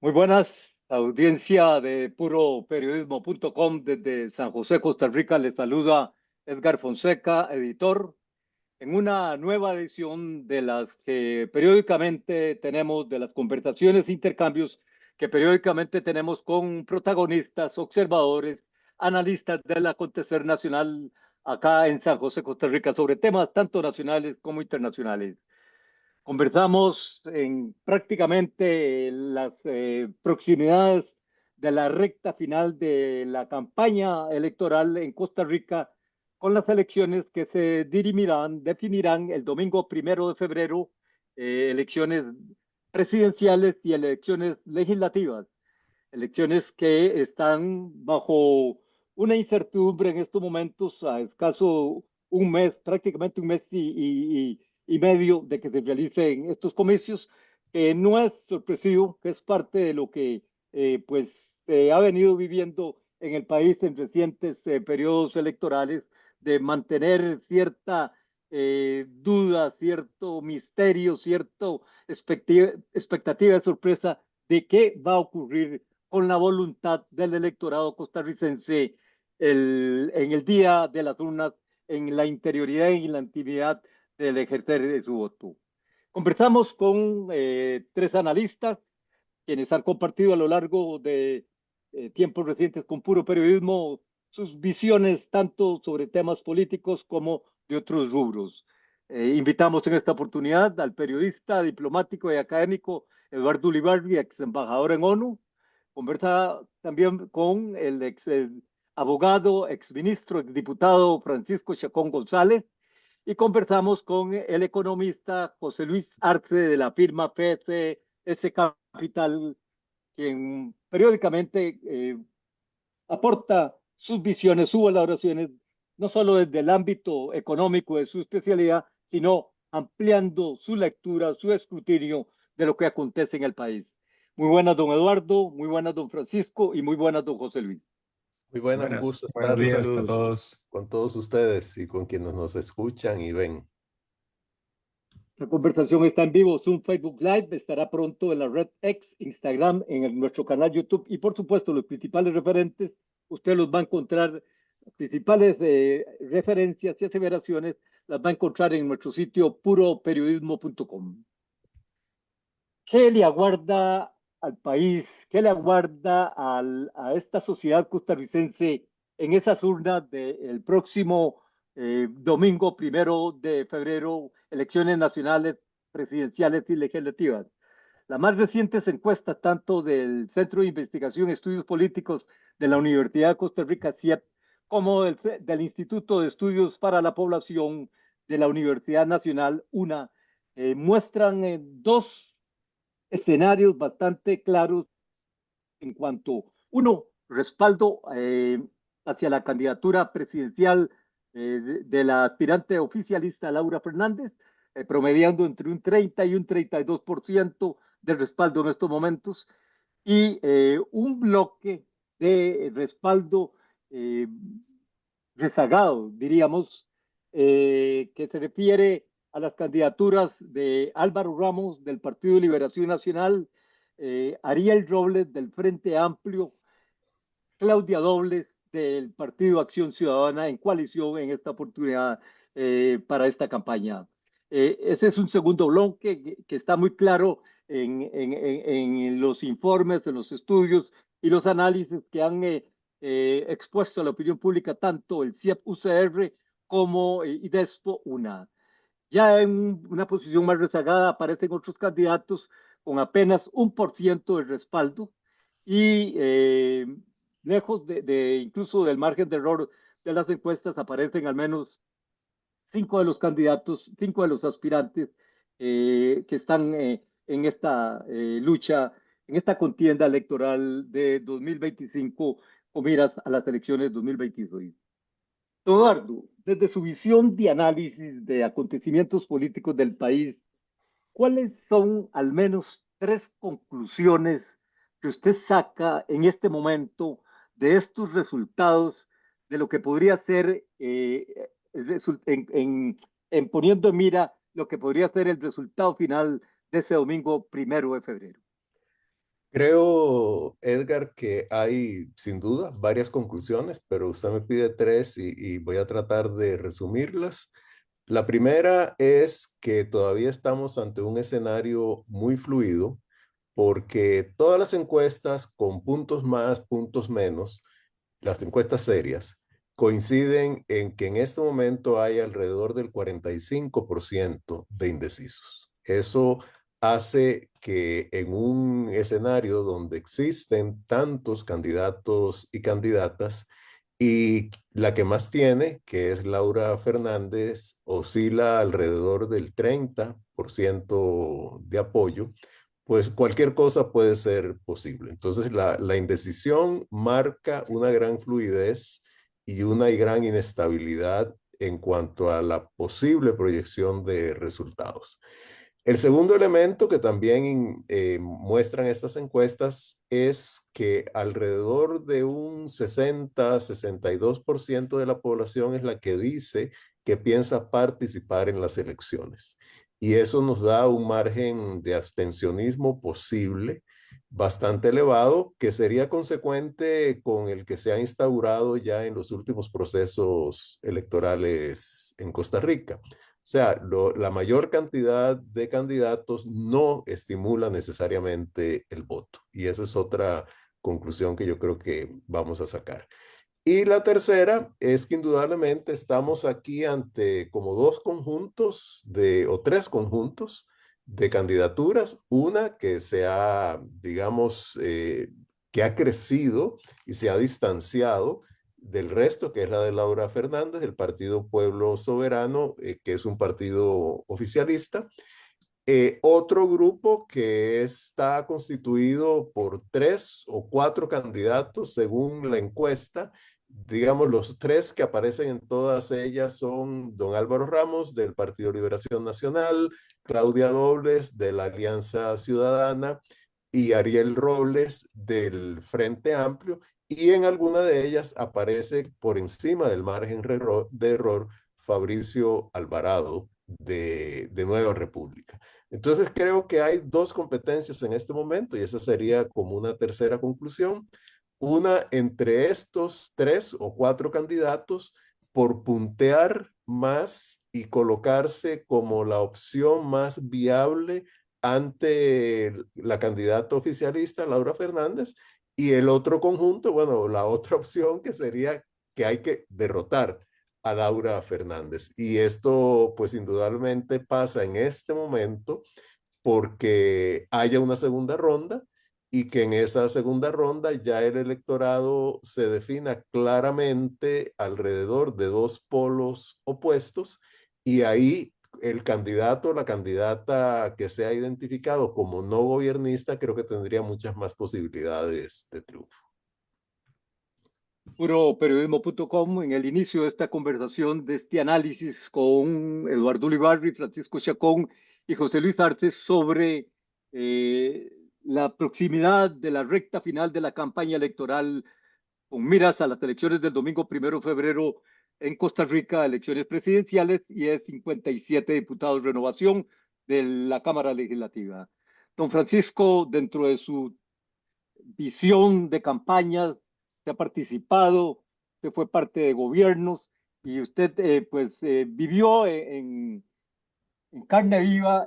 Muy buenas, audiencia de puroperiodismo.com desde San José, Costa Rica. Les saluda Edgar Fonseca, editor, en una nueva edición de las que periódicamente tenemos, de las conversaciones e intercambios que periódicamente tenemos con protagonistas, observadores, analistas del acontecer nacional acá en San José, Costa Rica, sobre temas tanto nacionales como internacionales. Conversamos en prácticamente las proximidades de la recta final de la campaña electoral en Costa Rica con las elecciones que se definirán el domingo 1 de febrero, elecciones presidenciales y elecciones legislativas, elecciones que están bajo una incertidumbre en estos momentos a escaso un mes, prácticamente un mes y medio de que se realicen estos comicios, que no es sorpresivo, que es parte de lo que pues se ha venido viviendo en el país en recientes periodos electorales, de mantener cierta duda, cierto misterio, cierta expectativa de sorpresa de qué va a ocurrir con la voluntad del electorado costarricense en el día de las urnas, en la interioridad y en la intimidad del ejercer de su voto. Conversamos con tres analistas, quienes han compartido a lo largo de tiempos recientes con Puro Periodismo sus visiones tanto sobre temas políticos como de otros rubros. Invitamos en esta oportunidad al periodista, diplomático y académico Eduardo Ulibarri, ex embajador en ONU. Conversa también con el ex abogado, ex ministro, ex diputado Francisco Chacón González, y conversamos con el economista José Luis Arce de la firma FCS Capital, quien periódicamente aporta sus visiones, sus valoraciones, no solo desde el ámbito económico de su especialidad, sino ampliando su lectura, su escrutinio de lo que acontece en el país. Muy buenas, don Eduardo, muy buenas, don Francisco, y muy buenas, don José Luis. Muy buenas, un Buenas, gusto buenos estar días a todos. con todos ustedes y con quienes nos escuchan y ven. La conversación está en vivo, Zoom, Facebook Live, estará pronto en la red X, Instagram, nuestro canal YouTube y por supuesto los principales referentes, usted los va a encontrar, principales referencias y aseveraciones, las va a encontrar en nuestro sitio puroperiodismo.com. ¿Qué le aguarda al país? ¿Qué le aguarda a esta sociedad costarricense en esas urnas del próximo domingo 1 de febrero, elecciones nacionales, presidenciales y legislativas? Las más recientes encuestas, tanto del Centro de Investigación y Estudios Políticos de la Universidad de Costa Rica, CIEP, como del Instituto de Estudios para la Población de la Universidad Nacional, UNA, muestran dos escenarios bastante claros en cuanto, uno, respaldo hacia la candidatura presidencial de la aspirante oficialista Laura Fernández, promediando entre un 30 y un 32% de respaldo en estos momentos, y un bloque de respaldo eh, rezagado, diríamos, que se refiere a las candidaturas de Álvaro Ramos del Partido de Liberación Nacional, Ariel Robles del Frente Amplio, Claudia Dobles del Partido Acción Ciudadana en coalición en esta oportunidad para esta campaña. Ese es un segundo bloque que está muy claro en los informes, en los estudios y los análisis que han expuesto a la opinión pública tanto el CIEP-UCR como IDESPO UNA. Ya en una posición más rezagada aparecen otros candidatos con apenas 1% de respaldo y lejos incluso del margen de error de las encuestas aparecen al menos 5 de los candidatos, 5 de los aspirantes que están en esta lucha, en esta contienda electoral de 2025 con miras a las elecciones 2026. Eduardo, desde su visión de análisis de acontecimientos políticos del país, ¿cuáles son al menos tres conclusiones que usted saca en este momento de estos resultados, de lo que podría ser, en poniendo en mira lo que podría ser el resultado final de ese domingo 1 de febrero? Creo, Edgar, que hay sin duda varias conclusiones, pero usted me pide tres y voy a tratar de resumirlas. La primera es que todavía estamos ante un escenario muy fluido porque todas las encuestas con puntos más, puntos menos, las encuestas serias, coinciden en que en este momento hay alrededor del 45% de indecisos. Eso hace que en un escenario donde existen tantos candidatos y candidatas, y la que más tiene, que es Laura Fernández, oscila alrededor del 30% de apoyo, pues cualquier cosa puede ser posible. Entonces, la indecisión marca una gran fluidez y una gran inestabilidad en cuanto a la posible proyección de resultados. El segundo elemento que también muestran estas encuestas es que alrededor de un 60-62% de la población es la que dice que piensa participar en las elecciones. Y eso nos da un margen de abstencionismo posible bastante elevado, que sería consecuente con el que se ha instaurado ya en los últimos procesos electorales en Costa Rica. O sea, la mayor cantidad de candidatos no estimula necesariamente el voto. Y esa es otra conclusión que yo creo que vamos a sacar. Y la tercera es que indudablemente estamos aquí ante como dos conjuntos o tres conjuntos de candidaturas. Una que se ha, digamos, que ha crecido y se ha distanciado del resto, que es la de Laura Fernández, del Partido Pueblo Soberano, que es un partido oficialista. Otro grupo que está constituido por tres o cuatro candidatos según la encuesta. Digamos, los tres que aparecen en todas ellas son don Álvaro Ramos del Partido Liberación Nacional, Claudia Dobles de la Alianza Ciudadana y Ariel Robles del Frente Amplio. Y en alguna de ellas aparece por encima del margen de error Fabricio Alvarado de Nueva República. Entonces creo que hay dos competencias en este momento y esa sería como una tercera conclusión. Una entre estos tres o cuatro candidatos por puntear más y colocarse como la opción más viable ante la candidata oficialista, Laura Fernández, y el otro conjunto, bueno, la otra opción que sería que hay que derrotar a Laura Fernández. Y esto, pues indudablemente pasa en este momento porque haya una segunda ronda y que en esa segunda ronda ya el electorado se defina claramente alrededor de dos polos opuestos y ahí el candidato o la candidata que sea identificado como no gobernista creo que tendría muchas más posibilidades de triunfo. Puroperiodismo.com, en el inicio de esta conversación, de este análisis con Eduardo Ulibarri, Francisco Chacón y José Luis Arces sobre la proximidad de la recta final de la campaña electoral con miras a las elecciones del domingo 1 de febrero en Costa Rica, elecciones presidenciales y es 57 diputados renovación de la Cámara Legislativa. Don Francisco, dentro de su visión de campaña, se ha participado, usted fue parte de gobiernos y usted vivió en carne viva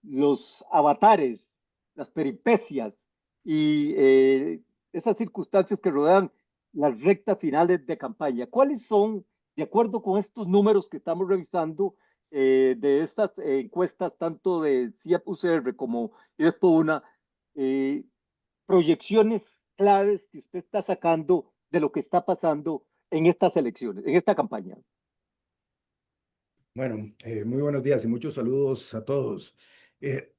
los avatares, las peripecias y esas circunstancias que rodean las rectas finales de campaña. ¿Cuáles son, de acuerdo con estos números que estamos revisando, de estas encuestas, tanto de CIEP-UCR como IDESPO-UNA, eh, proyecciones claves que usted está sacando de lo que está pasando en estas elecciones, en esta campaña? Bueno, muy buenos días y muchos saludos a todos. Eh,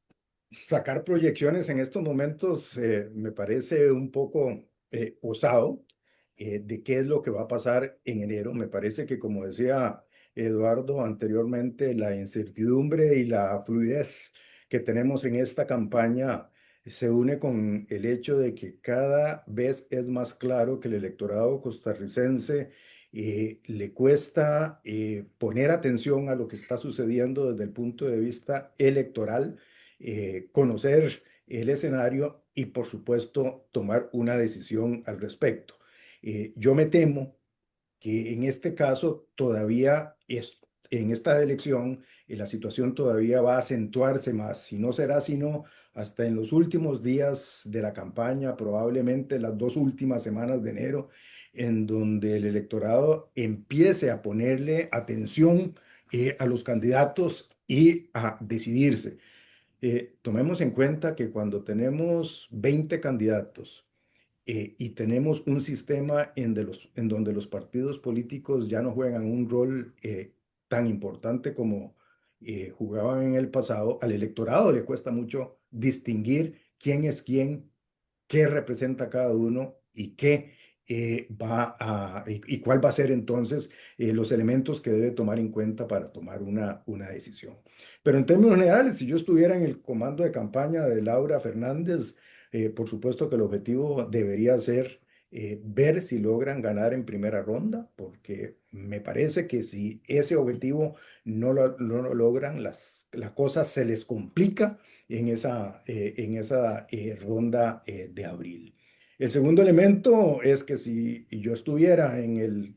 Sacar proyecciones en estos momentos me parece un poco osado de qué es lo que va a pasar en enero. Me parece que, como decía Eduardo anteriormente, la incertidumbre y la fluidez que tenemos en esta campaña se une con el hecho de que cada vez es más claro que el electorado costarricense le cuesta poner atención a lo que está sucediendo desde el punto de vista electoral, conocer el escenario y, por supuesto, tomar una decisión al respecto. Yo me temo que en este caso todavía en esta elección la situación todavía va a acentuarse más y no será sino hasta en los últimos días de la campaña, probablemente las 2 últimas semanas de enero, en donde el electorado empiece a ponerle atención a los candidatos y a decidirse. Tomemos en cuenta que cuando tenemos 20 candidatos, y tenemos un sistema en donde los partidos políticos ya no juegan un rol tan importante como jugaban en el pasado. Al electorado le cuesta mucho distinguir quién es quién, qué representa cada uno y y cuál va a ser entonces los elementos que debe tomar en cuenta para tomar una decisión. Pero en términos generales, si yo estuviera en el comando de campaña de Laura Fernández, por supuesto que el objetivo debería ser ver si logran ganar en primera ronda, porque me parece que si ese objetivo no lo logran, la cosa se les complica en esa ronda de abril. El segundo elemento es que si yo estuviera en el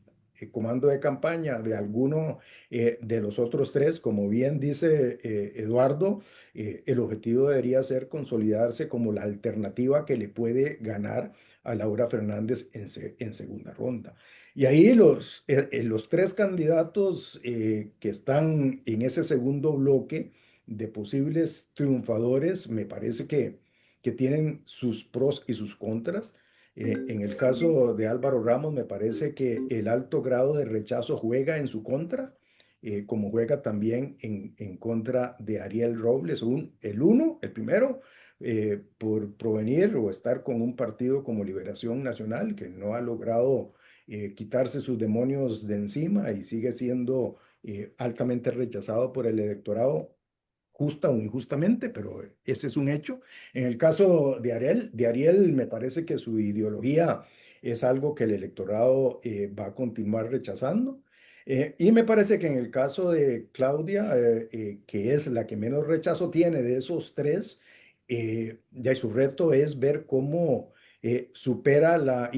comando de campaña de alguno de los otros tres, como bien dice Eduardo, el objetivo debería ser consolidarse como la alternativa que le puede ganar a Laura Fernández en segunda ronda. Y ahí los tres candidatos que están en ese segundo bloque de posibles triunfadores, me parece que tienen sus pros y sus contras. En el caso de Álvaro Ramos, me parece que el alto grado de rechazo juega en su contra, como juega también en contra de Ariel Robles, el primero, por provenir o estar con un partido como Liberación Nacional, que no ha logrado quitarse sus demonios de encima y sigue siendo altamente rechazado por el electorado, justa o injustamente, pero ese es un hecho. En el caso de Ariel me parece que su ideología es algo que el electorado va a continuar rechazando. Y me parece que en el caso de Claudia, que es la que menos rechazo tiene de esos tres, ya su reto es ver cómo supera la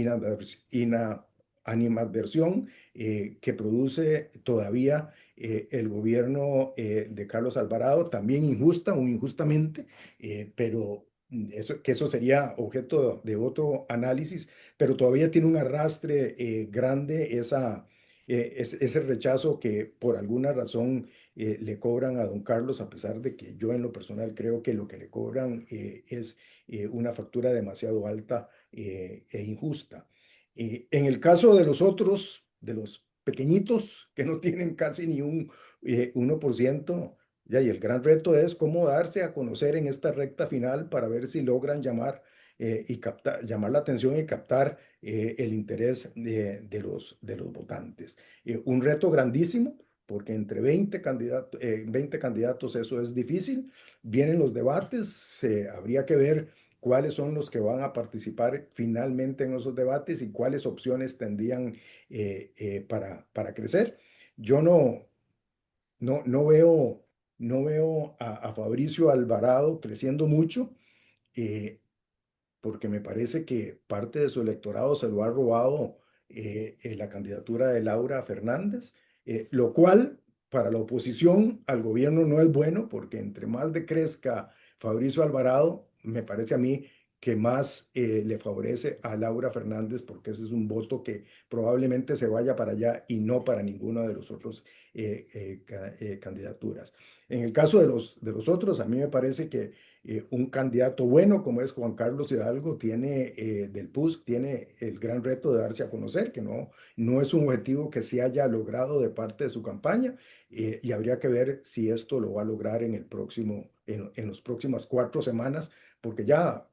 animadversión que produce todavía el gobierno de Carlos Alvarado, también injusta o injustamente, pero eso sería objeto de otro análisis, pero todavía tiene un arrastre grande ese rechazo que por alguna razón le cobran a don Carlos, a pesar de que yo en lo personal creo que lo que le cobran es una factura demasiado alta e injusta. En el caso de los otros, de los pequeñitos que no tienen casi ni un 1%, ya, y el gran reto es cómo darse a conocer en esta recta final para ver si logran llamar la atención y captar el interés de los votantes. Un reto grandísimo, porque entre 20 candidatos eso es difícil. Vienen los debates, habría que ver cuáles son los que van a participar finalmente en esos debates y cuáles opciones tendrían para crecer. Yo no veo, no veo a Fabricio Alvarado creciendo mucho, eh, porque me parece que parte de su electorado se lo ha robado en la candidatura de Laura Fernández, lo cual para la oposición al gobierno no es bueno, porque entre más decrezca Fabricio Alvarado, me parece a mí que más le favorece a Laura Fernández, porque ese es un voto que probablemente se vaya para allá y no para ninguna de los otros candidaturas. En el caso de los otros, a mí me parece que un candidato bueno como es Juan Carlos Hidalgo del PUSC tiene el gran reto de darse a conocer, que no es un objetivo que se haya logrado de parte de su campaña, y habría que ver si esto lo va a lograr en las próximas 4 semanas, porque ya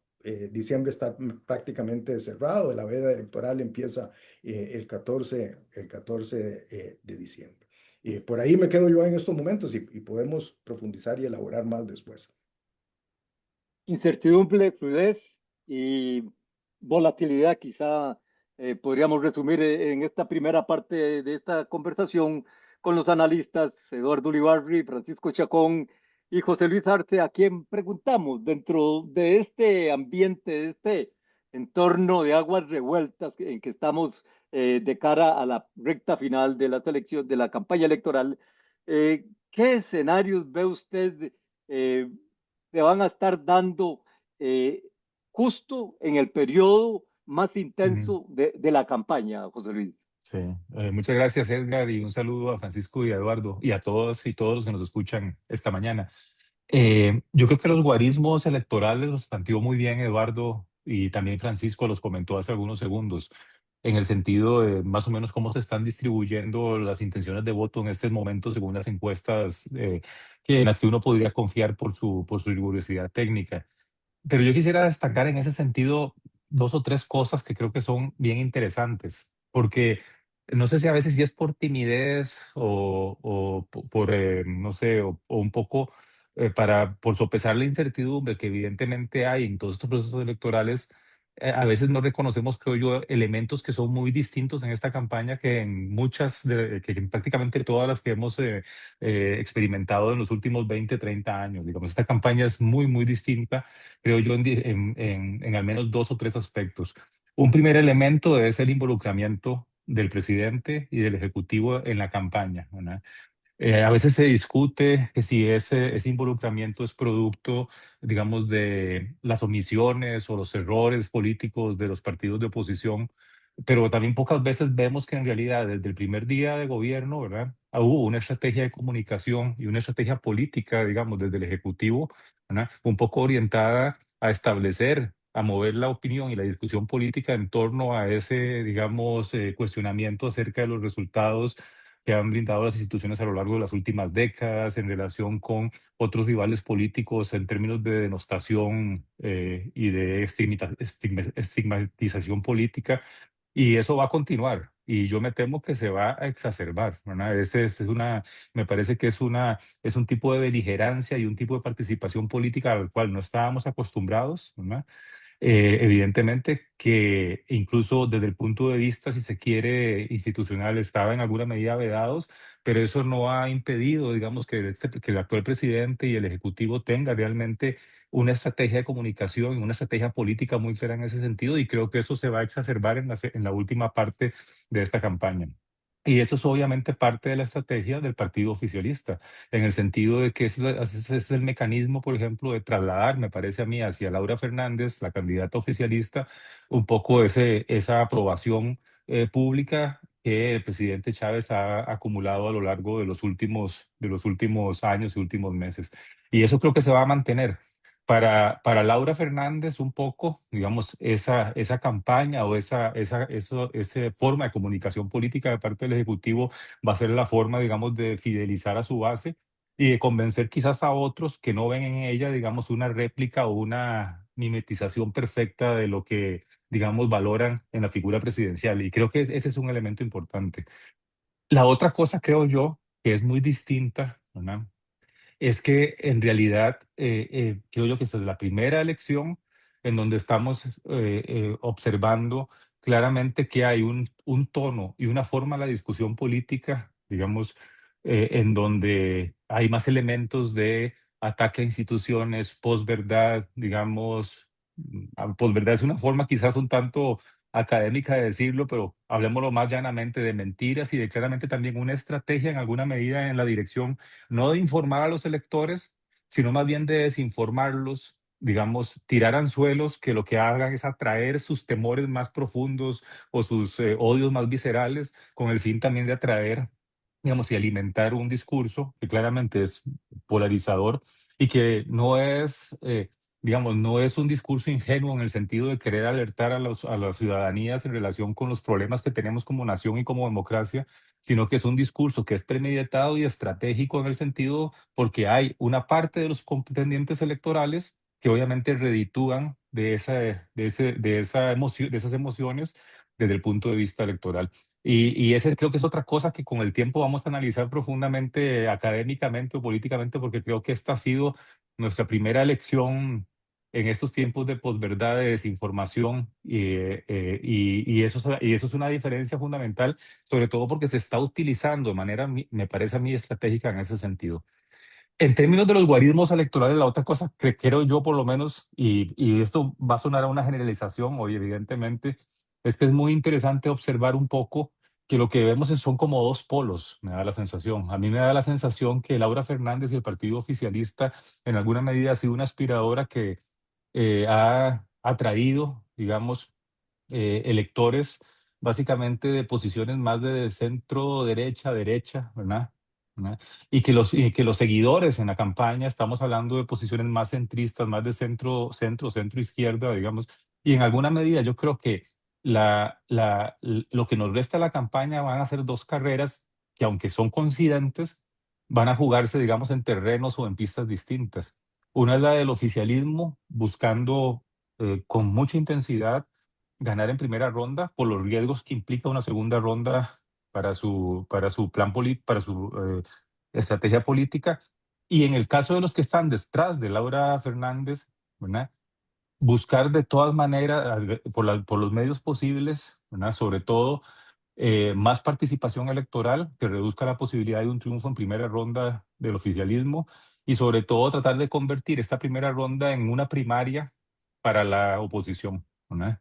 diciembre está prácticamente cerrado, la veda electoral empieza el 14 de diciembre. Por ahí me quedo yo en estos momentos y podemos profundizar y elaborar más después. Incertidumbre, fluidez y volatilidad, quizá podríamos resumir en esta primera parte de esta conversación con los analistas Eduardo Ulibarri, Francisco Chacón y José Luis Arce, a quien preguntamos dentro de este ambiente, de este entorno de aguas revueltas en que estamos de cara a la recta final de la selección, de la campaña electoral, ¿qué escenarios ve usted se van a estar dando eh, justo en el periodo más Ujú. intenso de la campaña, José Luis? Sí, muchas gracias Edgar y un saludo a Francisco y a Eduardo y a todos y todos los que nos escuchan esta mañana. Yo creo que los guarismos electorales los planteó muy bien Eduardo y también Francisco los comentó hace algunos segundos, en el sentido de más o menos cómo se están distribuyendo las intenciones de voto en estos momentos según las encuestas en las que uno podría confiar por su rigurosidad técnica. Pero yo quisiera destacar en ese sentido dos o tres cosas que creo que son bien interesantes, porque no sé si a veces si es por timidez por, no sé, o un poco por sopesar la incertidumbre que evidentemente hay en todos estos procesos electorales. A veces no reconocemos, creo yo, elementos que son muy distintos en esta campaña que en que en prácticamente todas las que hemos experimentado en los últimos 20, 30 años. Digamos, esta campaña es muy, muy distinta, creo yo, en al menos dos o tres aspectos. Un primer elemento es el involucramiento del presidente y del ejecutivo en la campaña, ¿verdad? A veces se discute que si ese involucramiento es producto, digamos, de las omisiones o los errores políticos de los partidos de oposición, pero también pocas veces vemos que en realidad desde el primer día de gobierno, ¿verdad? Hubo una estrategia de comunicación y una estrategia política, digamos, desde el Ejecutivo, ¿verdad? Un poco orientada a establecer, a mover la opinión y la discusión política en torno a ese, digamos, cuestionamiento acerca de los resultados que han brindado las instituciones a lo largo de las últimas décadas en relación con otros rivales políticos en términos de denostación y de estigmatización política. Y eso va a continuar. Y yo me temo que se va a exacerbar, ¿verdad? Me parece que es un tipo de beligerancia y un tipo de participación política al cual no estábamos acostumbrados, ¿verdad? Evidentemente que incluso desde el punto de vista, si se quiere, institucional, estaba en alguna medida vedados, pero eso no ha impedido, digamos, que el actual presidente y el ejecutivo tenga realmente una estrategia de comunicación, una estrategia política muy clara en ese sentido, y creo que eso se va a exacerbar en la última parte de esta campaña. Y eso es obviamente parte de la estrategia del partido oficialista, en el sentido de que ese es el mecanismo, por ejemplo, de trasladar, me parece a mí, hacia Laura Fernández, la candidata oficialista, un poco esa aprobación pública que el presidente Chávez ha acumulado a lo largo de los últimos años y últimos meses. Y eso creo que se va a mantener. Para Laura Fernández, un poco, digamos, esa campaña o esa forma de comunicación política de parte del Ejecutivo va a ser la forma, digamos, de fidelizar a su base y de convencer quizás a otros que no ven en ella, digamos, una réplica o una mimetización perfecta de lo que, digamos, valoran en la figura presidencial. Y creo que ese es un elemento importante. La otra cosa, creo yo, que es muy distinta, ¿verdad? Es que en realidad creo yo que esta es la primera elección en donde estamos observando claramente que hay un tono y una forma de la discusión política, digamos, en donde hay más elementos de ataque a instituciones, posverdad, digamos, posverdad es una forma quizás un tanto académica de decirlo, pero hablemoslo más llanamente de mentiras y de claramente también una estrategia en alguna medida en la dirección no de informar a los electores, sino más bien de desinformarlos, digamos, tirar anzuelos que lo que hagan es atraer sus temores más profundos o sus odios más viscerales, con el fin también de atraer, digamos, y alimentar un discurso que claramente es polarizador y que no es, digamos, no es un discurso ingenuo en el sentido de querer alertar a las ciudadanías en relación con los problemas que tenemos como nación y como democracia, sino que es un discurso que es premeditado y estratégico en el sentido porque hay una parte de los contendientes electorales que obviamente reditúan de esas emociones desde el punto de vista electoral. Y ese creo que es otra cosa que con el tiempo vamos a analizar profundamente académicamente o políticamente, porque creo que esta ha sido nuestra primera elección en estos tiempos de posverdad, de desinformación, y eso es una diferencia fundamental, sobre todo porque se está utilizando de manera, me parece a mí, estratégica en ese sentido. En términos de los guarismos electorales, la otra cosa que creo yo por lo menos, y esto va a sonar a una generalización hoy evidentemente, es que es muy interesante observar un poco que lo que vemos son como dos polos, me da la sensación. A mí me da la sensación que Laura Fernández y el partido oficialista en alguna medida ha sido una aspiradora que ha atraído, digamos, electores básicamente de posiciones más de centro derecha, derecha, ¿verdad? ¿Verdad? Y que los seguidores en la campaña estamos hablando de posiciones más centristas, más de centro izquierda, digamos. Y en alguna medida yo creo que lo que nos resta de la campaña van a ser dos carreras que, aunque son coincidentes, van a jugarse, digamos, en terrenos o en pistas distintas. Una es la del oficialismo, buscando con mucha intensidad ganar en primera ronda por los riesgos que implica una segunda ronda para su plan para su estrategia política. Y en el caso de los que están detrás de Laura Fernández, ¿verdad? Buscar de todas maneras, por los medios posibles, ¿verdad? Sobre todo, más participación electoral que reduzca la posibilidad de un triunfo en primera ronda del oficialismo y sobre todo tratar de convertir esta primera ronda en una primaria para la oposición, ¿verdad?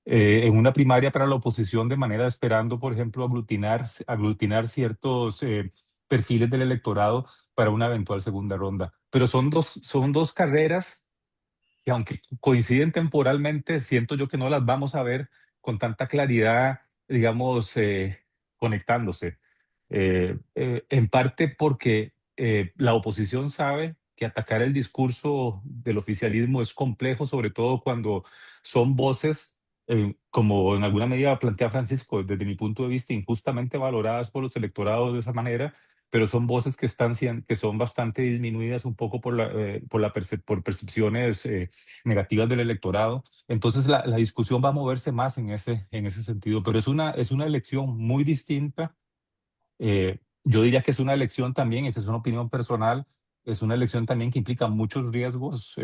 En una primaria para la oposición de manera esperando, por ejemplo, aglutinar ciertos perfiles del electorado para una eventual segunda ronda. Pero son dos carreras que, aunque coinciden temporalmente, siento yo que no las vamos a ver con tanta claridad, digamos, conectándose. En parte porque la oposición sabe que atacar el discurso del oficialismo es complejo, sobre todo cuando son voces, como en alguna medida plantea Francisco, desde mi punto de vista, injustamente valoradas por los electorados de esa manera, pero son voces que son bastante disminuidas un poco por percepciones negativas del electorado. Entonces la discusión va a moverse más en ese sentido, pero es una elección muy distinta. Yo diría que es una elección también, esa es una opinión personal, es una elección también que implica muchos riesgos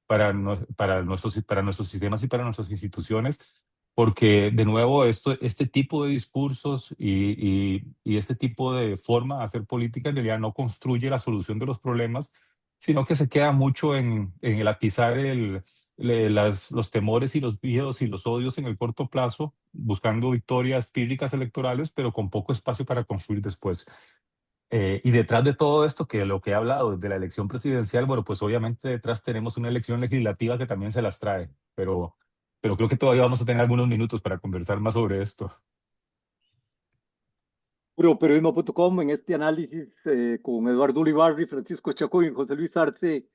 para nuestros sistemas y para nuestras instituciones, porque de nuevo este tipo de discursos y este tipo de forma de hacer política en realidad no construye la solución de los problemas, sino que se queda mucho en el atizar los temores y los miedos y los odios en el corto plazo, buscando victorias pírricas electorales, pero con poco espacio para construir después. Y detrás de todo esto, que lo que he hablado de la elección presidencial, bueno, pues obviamente detrás tenemos una elección legislativa que también se las trae, pero creo que todavía vamos a tener algunos minutos para conversar más sobre esto. Puroperiodismo.com en este análisis con Eduardo Ulibarri, Francisco Chacón y José Luis Arce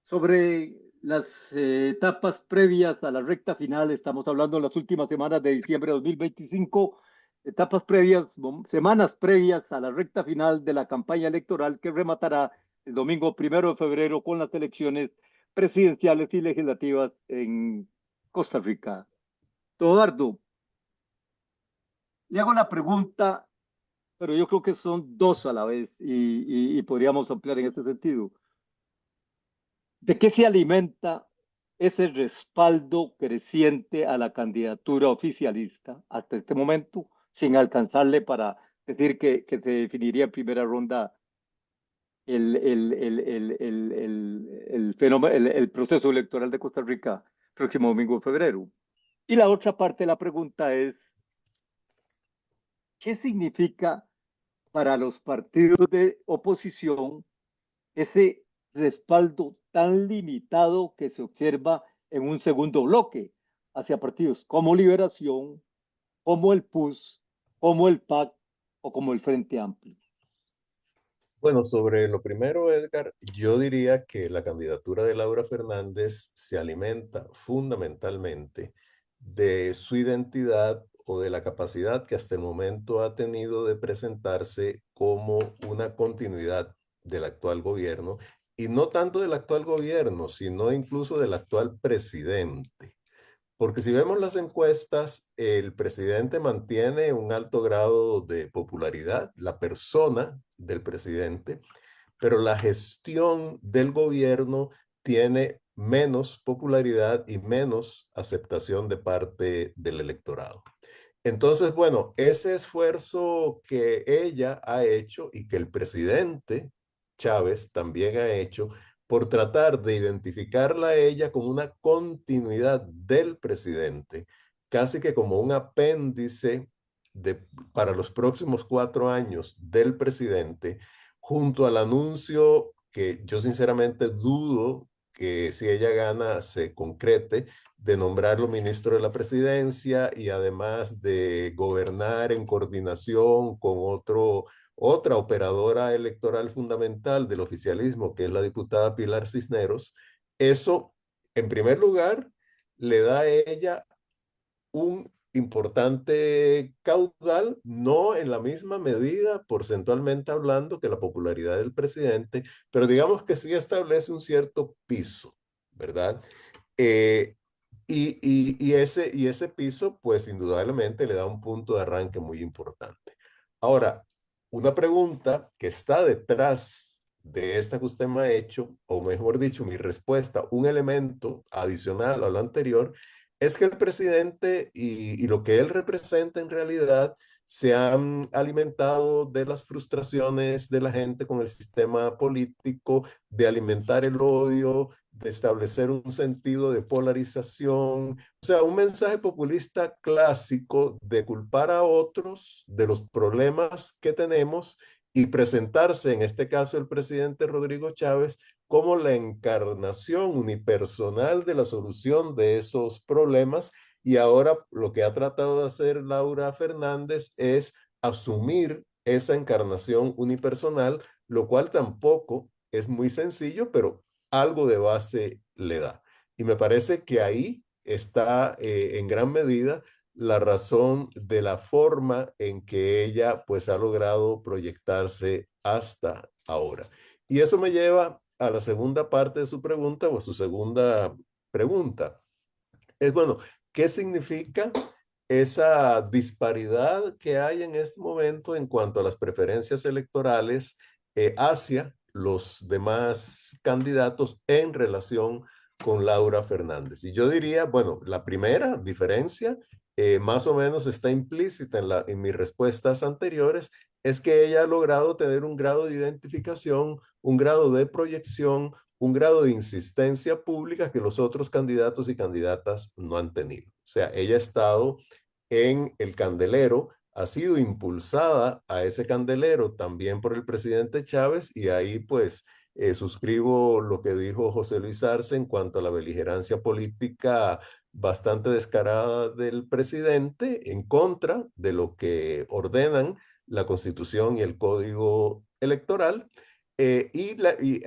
sobre las etapas previas a la recta final. Estamos hablando de las últimas semanas de diciembre de 2025, etapas previas, semanas previas a la recta final de la campaña electoral que rematará el domingo 1 de febrero con las elecciones presidenciales y legislativas en Costa Rica. Eduardo, le hago la pregunta, pero yo creo que son dos a la vez y podríamos ampliar en este sentido. ¿De qué se alimenta ese respaldo creciente a la candidatura oficialista hasta este momento, sin alcanzarle para decir que se definiría en primera ronda el proceso electoral de Costa Rica próximo domingo de febrero? Y la otra parte de la pregunta es, ¿qué significa para los partidos de oposición ese respaldo tan limitado que se observa en un segundo bloque hacia partidos como Liberación, como el PUS, como el PAC o como el Frente Amplio? Bueno, sobre lo primero, Edgar, yo diría que la candidatura de Laura Fernández se alimenta fundamentalmente de su identidad o de la capacidad que hasta el momento ha tenido de presentarse como una continuidad del actual gobierno, y no tanto del actual gobierno, sino incluso del actual presidente. Porque si vemos las encuestas, el presidente mantiene un alto grado de popularidad, la persona del presidente, pero la gestión del gobierno tiene menos popularidad y menos aceptación de parte del electorado. Entonces, bueno, ese esfuerzo que ella ha hecho y que el presidente Chávez también ha hecho por tratar de identificarla a ella como una continuidad del presidente, casi que como un apéndice para los próximos 4 años del presidente, junto al anuncio que yo sinceramente dudo que si ella gana se concrete, de nombrarlo ministro de la presidencia y además de gobernar en coordinación con otra operadora electoral fundamental del oficialismo, que es la diputada Pilar Cisneros. Eso, en primer lugar, le da a ella un importante caudal, no en la misma medida, porcentualmente hablando, que la popularidad del presidente, pero digamos que sí establece un cierto piso, ¿verdad? Eh, y ese piso, pues indudablemente le da un punto de arranque muy importante. Ahora, una pregunta que está detrás de esta que usted me ha hecho, o mejor dicho, mi respuesta, un elemento adicional a lo anterior, es que el presidente y lo que él representa en realidad se han alimentado de las frustraciones de la gente con el sistema político, de alimentar el odio, de establecer un sentido de polarización, o sea, un mensaje populista clásico de culpar a otros de los problemas que tenemos y presentarse, en este caso el presidente Rodrigo Chávez, como la encarnación unipersonal de la solución de esos problemas. Y ahora lo que ha tratado de hacer Laura Fernández es asumir esa encarnación unipersonal, lo cual tampoco es muy sencillo, pero algo de base le da. Y me parece que ahí está en gran medida la razón de la forma en que ella pues ha logrado proyectarse hasta ahora. Y eso me lleva a la segunda parte de su pregunta o a su segunda pregunta. Es bueno, ¿qué significa esa disparidad que hay en este momento en cuanto a las preferencias electorales hacia los demás candidatos en relación con Laura Fernández? Y yo diría, bueno, la primera diferencia más o menos está implícita en mis respuestas anteriores, es que ella ha logrado tener un grado de identificación, un grado de proyección, un grado de insistencia pública que los otros candidatos y candidatas no han tenido. O sea, ella ha estado en el candelero, ha sido impulsada a ese candelero también por el presidente Chávez y ahí pues suscribo lo que dijo José Luis Arce en cuanto a la beligerancia política bastante descarada del presidente en contra de lo que ordenan la Constitución y el Código Electoral. E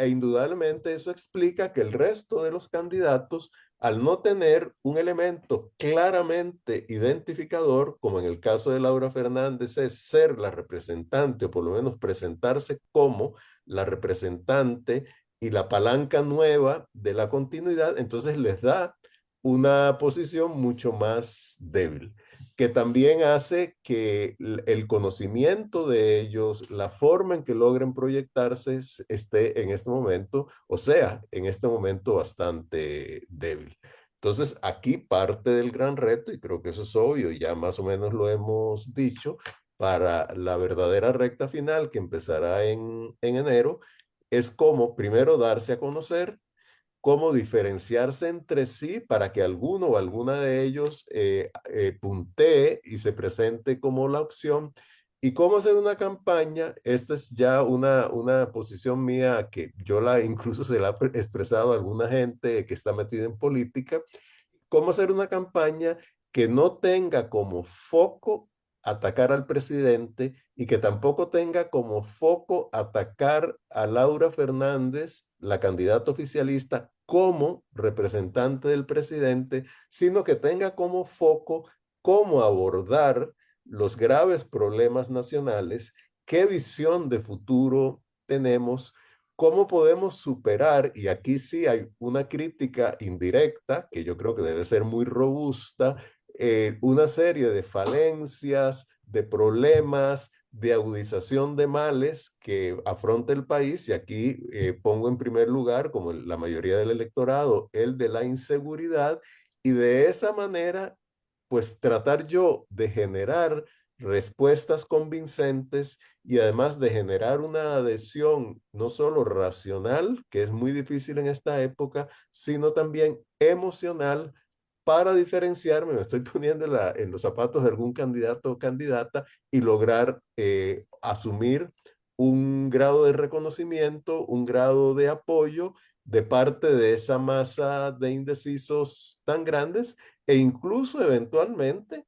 indudablemente eso explica que el resto de los candidatos, al no tener un elemento claramente identificador, como en el caso de Laura Fernández, es ser la representante o por lo menos presentarse como la representante y la palanca nueva de la continuidad, entonces les da una posición mucho más débil, que también hace que el conocimiento de ellos, la forma en que logren proyectarse esté en este momento, o sea, en este momento bastante débil. Entonces, aquí parte del gran reto, y creo que eso es obvio, ya más o menos lo hemos dicho, para la verdadera recta final que empezará en enero, es cómo primero darse a conocer, cómo diferenciarse entre sí para que alguno o alguna de ellos puntee y se presente como la opción. ¿Y cómo hacer una campaña? Esta es ya una posición mía que yo la incluso se la he expresado a alguna gente que está metida en política. ¿Cómo hacer una campaña que no tenga como foco atacar al presidente y que tampoco tenga como foco atacar a Laura Fernández, la candidata oficialista, como representante del presidente, sino que tenga como foco cómo abordar los graves problemas nacionales, qué visión de futuro tenemos, cómo podemos superar, y aquí sí hay una crítica indirecta, que yo creo que debe ser muy robusta, una serie de falencias, de problemas, de agudización de males que afronta el país, y aquí pongo en primer lugar, como la mayoría del electorado, el de la inseguridad, y de esa manera, pues tratar yo de generar respuestas convincentes y además de generar una adhesión no solo racional, que es muy difícil en esta época, sino también emocional para diferenciarme, me estoy poniendo en los zapatos de algún candidato o candidata y lograr asumir un grado de reconocimiento, un grado de apoyo de parte de esa masa de indecisos tan grandes e incluso eventualmente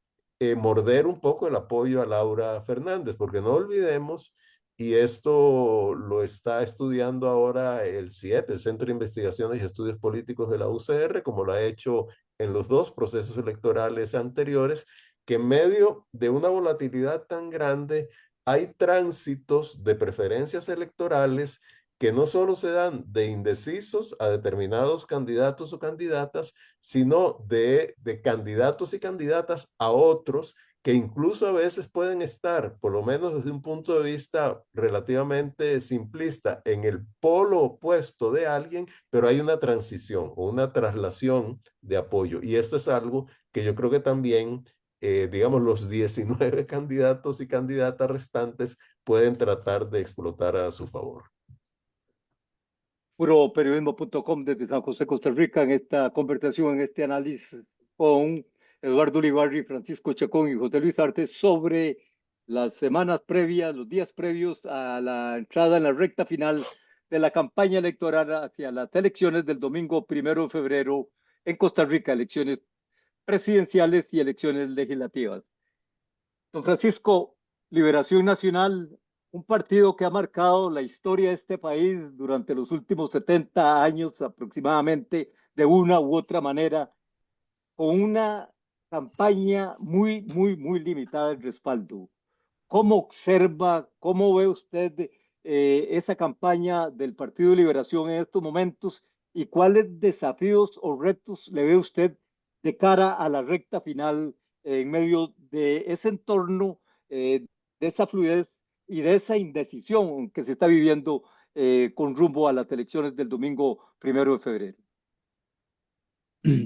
morder un poco el apoyo a Laura Fernández, porque no olvidemos, y esto lo está estudiando ahora el CIEP, el Centro de Investigaciones y Estudios Políticos de la UCR, como lo ha hecho en los dos procesos electorales anteriores, que en medio de una volatilidad tan grande hay tránsitos de preferencias electorales que no solo se dan de indecisos a determinados candidatos o candidatas, sino de candidatos y candidatas a otros que incluso a veces pueden estar, por lo menos desde un punto de vista relativamente simplista, en el polo opuesto de alguien, pero hay una transición o una traslación de apoyo. Y esto es algo que yo creo que también, digamos, los 19 candidatos y candidatas restantes pueden tratar de explotar a su favor. Puroperiodismo.com desde San José, Costa Rica, en esta conversación, en este análisis con Eduardo Ulibarri, Francisco Chacón y José Luis Artes sobre las semanas previas, los días previos a la entrada en la recta final de la campaña electoral hacia las elecciones del domingo 1 de febrero en Costa Rica, elecciones presidenciales y elecciones legislativas. Don Francisco, Liberación Nacional, un partido que ha marcado la historia de este país durante los últimos 70 años aproximadamente, de una u otra manera, con una campaña muy limitada de respaldo. ¿Cómo observa, cómo ve usted esa campaña del Partido de Liberación en estos momentos y cuáles desafíos o retos le ve usted de cara a la recta final en medio de ese entorno, de esa fluidez y de esa indecisión que se está viviendo con rumbo a las elecciones del domingo 1 de febrero?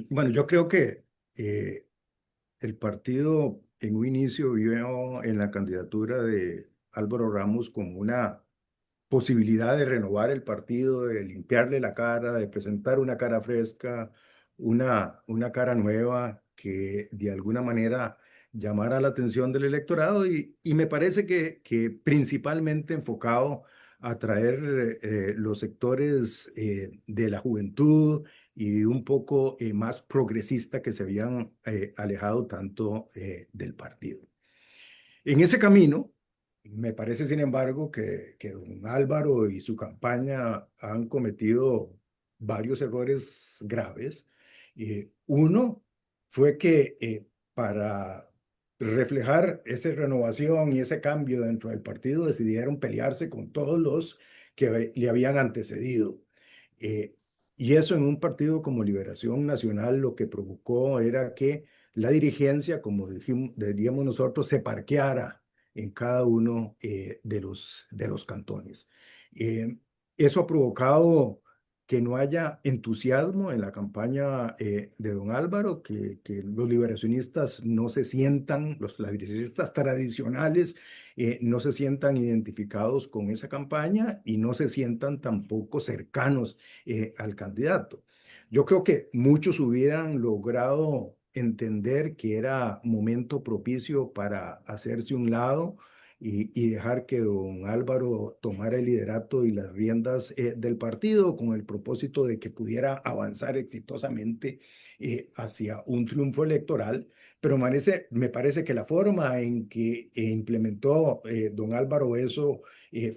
Bueno, yo creo que el partido en un inicio vio en la candidatura de Álvaro Ramos como una posibilidad de renovar el partido, de limpiarle la cara, de presentar una cara fresca, una cara nueva que de alguna manera llamara la atención del electorado y me parece que principalmente enfocado a atraer los sectores de la juventud y un poco más progresista que se habían alejado tanto del partido. En ese camino, me parece, sin embargo, que don Álvaro y su campaña han cometido varios errores graves. Uno fue que para reflejar esa renovación y ese cambio dentro del partido decidieron pelearse con todos los que le habían antecedido. Eh, y eso en un partido como Liberación Nacional lo que provocó era que la dirigencia, como diríamos nosotros, se parqueara en cada uno de los cantones. Eh, Eso ha provocado que no haya entusiasmo en la campaña de don Álvaro, que los liberacionistas no se sientan, los liberacionistas tradicionales no se sientan identificados con esa campaña y no se sientan tampoco cercanos al candidato. Yo creo que muchos hubieran logrado entender que era momento propicio para hacerse un lado y dejar que don Álvaro tomara el liderato y las riendas del partido con el propósito de que pudiera avanzar exitosamente hacia un triunfo electoral. Pero me parece que la forma en que implementó don Álvaro eso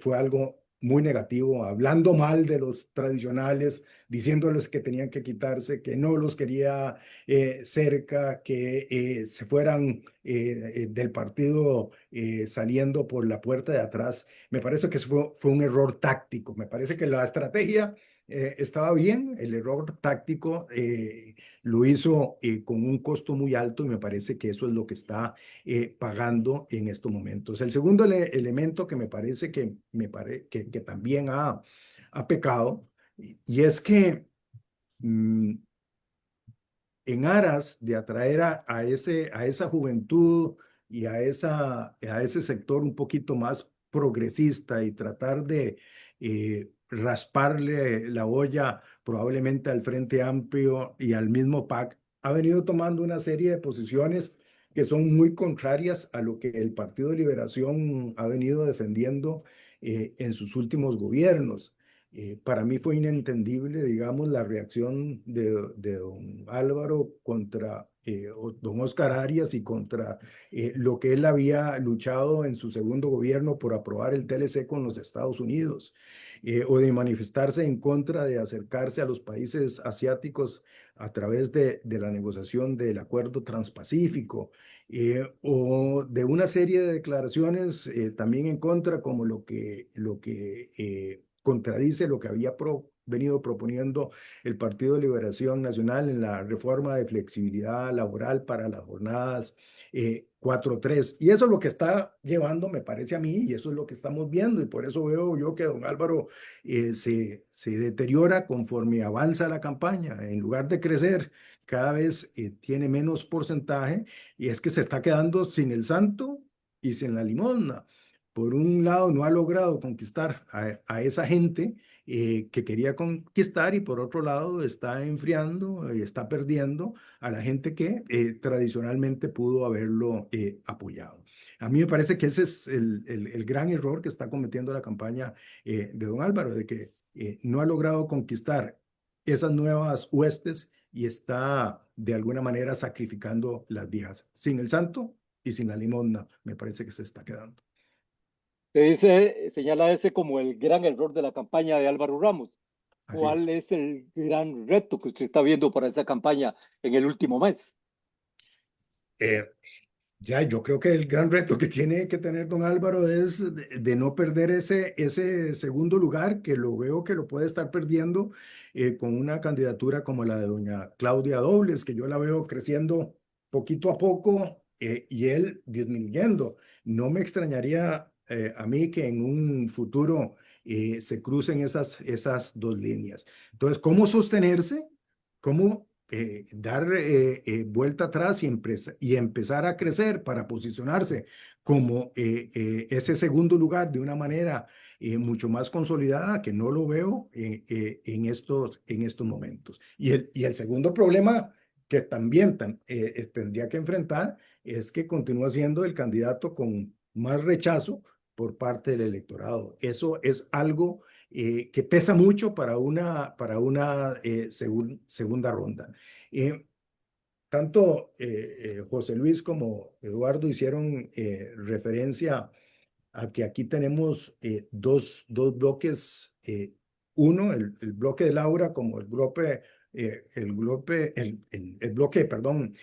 fue algo muy negativo, hablando mal de los tradicionales, diciéndoles que tenían que quitarse, que no los quería cerca, que se fueran del partido saliendo por la puerta de atrás. Me parece que eso fue un error táctico. Me parece que la estrategia estaba bien, el error táctico lo hizo con un costo muy alto y me parece que eso es lo que está pagando en estos momentos. El segundo elemento que me parece que también ha pecado y es que en aras de atraer a esa juventud y a ese sector un poquito más progresista y tratar de rasparle la olla probablemente al Frente Amplio y al mismo PAC, ha venido tomando una serie de posiciones que son muy contrarias a lo que el Partido de Liberación ha venido defendiendo en sus últimos gobiernos. Para mí fue inentendible, digamos, la reacción de don Álvaro contra don Oscar Arias y contra lo que él había luchado en su segundo gobierno por aprobar el TLC con los Estados Unidos, o de manifestarse en contra de acercarse a los países asiáticos a través de la negociación del Acuerdo Transpacífico, o de una serie de declaraciones también en contra, como lo que contradice lo que había venido proponiendo el Partido de Liberación Nacional en la reforma de flexibilidad laboral para las jornadas 4-3. Y eso es lo que está llevando, me parece a mí, y eso es lo que estamos viendo, y por eso veo yo que don Álvaro se deteriora conforme avanza la campaña. En lugar de crecer, cada vez tiene menos porcentaje, y es que se está quedando sin el santo y sin la limosna. Por un lado, no ha logrado conquistar a esa gente que quería conquistar, y por otro lado está enfriando y está perdiendo a la gente que tradicionalmente pudo haberlo apoyado. A mí me parece que ese es el gran error que está cometiendo la campaña de don Álvaro, de que no ha logrado conquistar esas nuevas huestes y está de alguna manera sacrificando las viejas. Sin el santo y sin la limosna, me parece que se está quedando. Se dice, señala ese como el gran error de la campaña de Álvaro Ramos. Así ¿Cuál es. es el gran reto que usted está viendo para esa campaña en el último mes? Eh, Ya, yo creo que el gran reto que tiene que tener don Álvaro es de no perder ese segundo lugar, que lo veo que lo puede estar perdiendo con una candidatura como la de doña Claudia Dobles, que yo la veo creciendo poquito a poco y él disminuyendo. No me extrañaría a mí que en un futuro se crucen esas dos líneas. Entonces, ¿cómo sostenerse? ¿Cómo dar vuelta atrás y empezar a crecer para posicionarse como ese segundo lugar de una manera mucho más consolidada, que no lo veo en estos momentos? Y el segundo problema que también tendría que enfrentar es que continúa siendo el candidato con más rechazo por parte del electorado. Eso es algo que pesa mucho para una segunda ronda. Eh, Tanto José Luis como Eduardo hicieron referencia a que aquí tenemos dos bloques. Uno, el bloque de Laura como el bloque, perdón,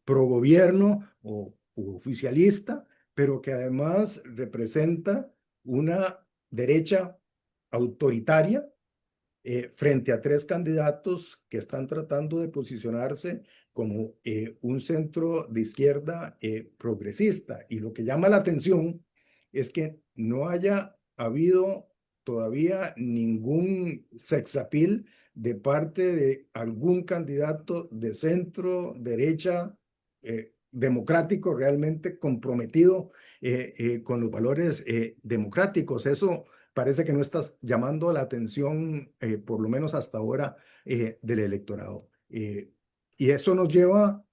pro gobierno o oficialista, pero que además representa una derecha autoritaria frente a tres candidatos que están tratando de posicionarse como un centro de izquierda progresista. Y lo que llama la atención es que no haya habido todavía ningún sexapil de parte de algún candidato de centro derecha democrático realmente comprometido con los valores democráticos. Eso parece que no estás llamando la atención, por lo menos hasta ahora, del electorado. Y eso nos lleva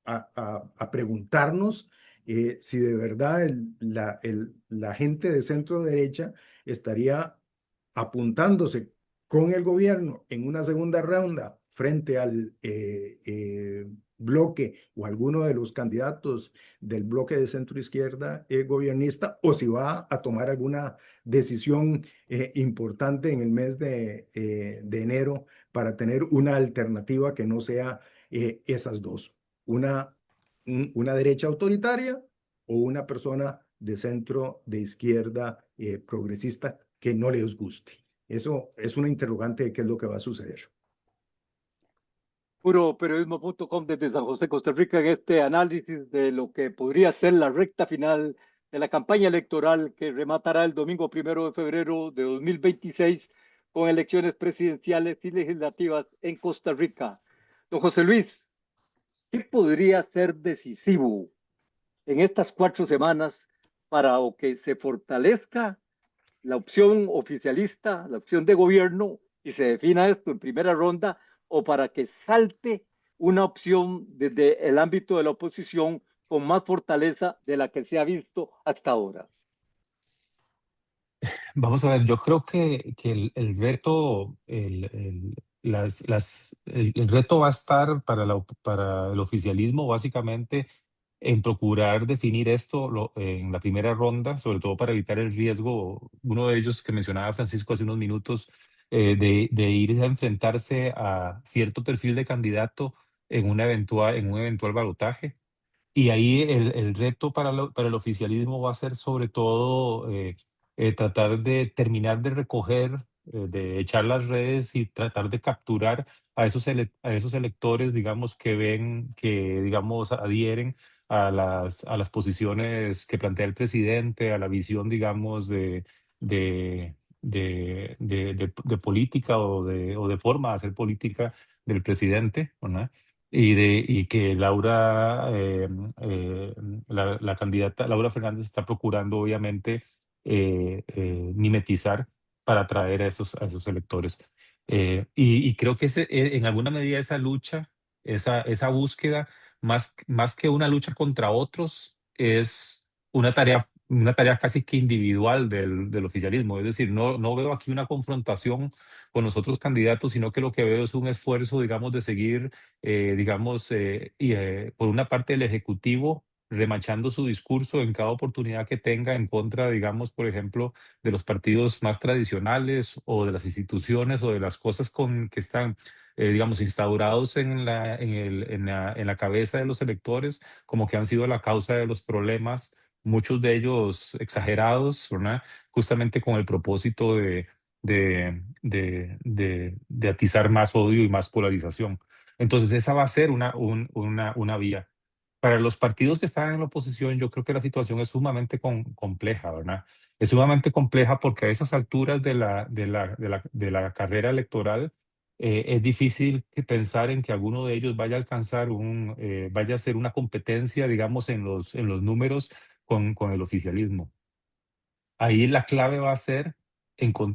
a preguntarnos si de verdad la gente de centro derecha estaría apuntándose con el gobierno en una segunda ronda frente al bloque o alguno de los candidatos del bloque de centro izquierda gobernista, o si va a tomar alguna decisión importante en el mes de enero para tener una alternativa que no sea esas dos, una, una derecha autoritaria o una persona de centro de izquierda progresista que no les guste. Eso es una interrogante de qué es lo que va a suceder. Puroperiodismo.com desde San José, Costa Rica, en este análisis de lo que podría ser la recta final de la campaña electoral que rematará el domingo 1 de febrero de 2026 con elecciones presidenciales y legislativas en Costa Rica. Don José Luis, ¿qué podría ser decisivo en estas 4 semanas para o que se fortalezca la opción oficialista, la opción de gobierno, y se defina esto en primera ronda, o para que salte una opción desde el ámbito de la oposición con más fortaleza de la que se ha visto hasta ahora? Vamos a ver, yo creo que el reto, el reto va a estar para, para el oficialismo básicamente en procurar definir esto en la primera ronda, sobre todo para evitar el riesgo, uno de ellos que mencionaba Francisco hace unos minutos, de ir a enfrentarse a cierto perfil de candidato en un eventual balotaje. Y ahí el reto para el oficialismo va a ser sobre todo tratar de terminar de recoger, de echar las redes y tratar de capturar a esos electores, digamos, que ven, que, digamos, adhieren a las posiciones que plantea el presidente, a la visión, digamos, de, de política o de forma de hacer política del presidente, ¿no? Y que Laura, la candidata Laura Fernández está procurando obviamente mimetizar para atraer a esos electores. Y creo que en alguna medida esa lucha, esa búsqueda, más que una lucha contra otros, es una tarea casi que individual del oficialismo. Es decir, no veo aquí una confrontación con los otros candidatos, sino que lo que veo es un esfuerzo, digamos, de seguir digamos, por una parte el Ejecutivo remachando su discurso en cada oportunidad que tenga en contra, digamos, por ejemplo, de los partidos más tradicionales o de las instituciones o de las cosas que están, digamos, instaurados en la cabeza de los electores, como que han sido la causa de los problemas, muchos de ellos exagerados, ¿verdad? Justamente con el propósito de atizar más odio y más polarización. Entonces, esa va a ser una vía. Para los partidos que están en la oposición, yo creo que la situación es sumamente compleja, ¿verdad? Es sumamente compleja porque a esas alturas de la carrera electoral es difícil pensar en que alguno de ellos vaya a alcanzar vaya a ser una competencia, digamos, en los números con el oficialismo. Ahí la clave va a ser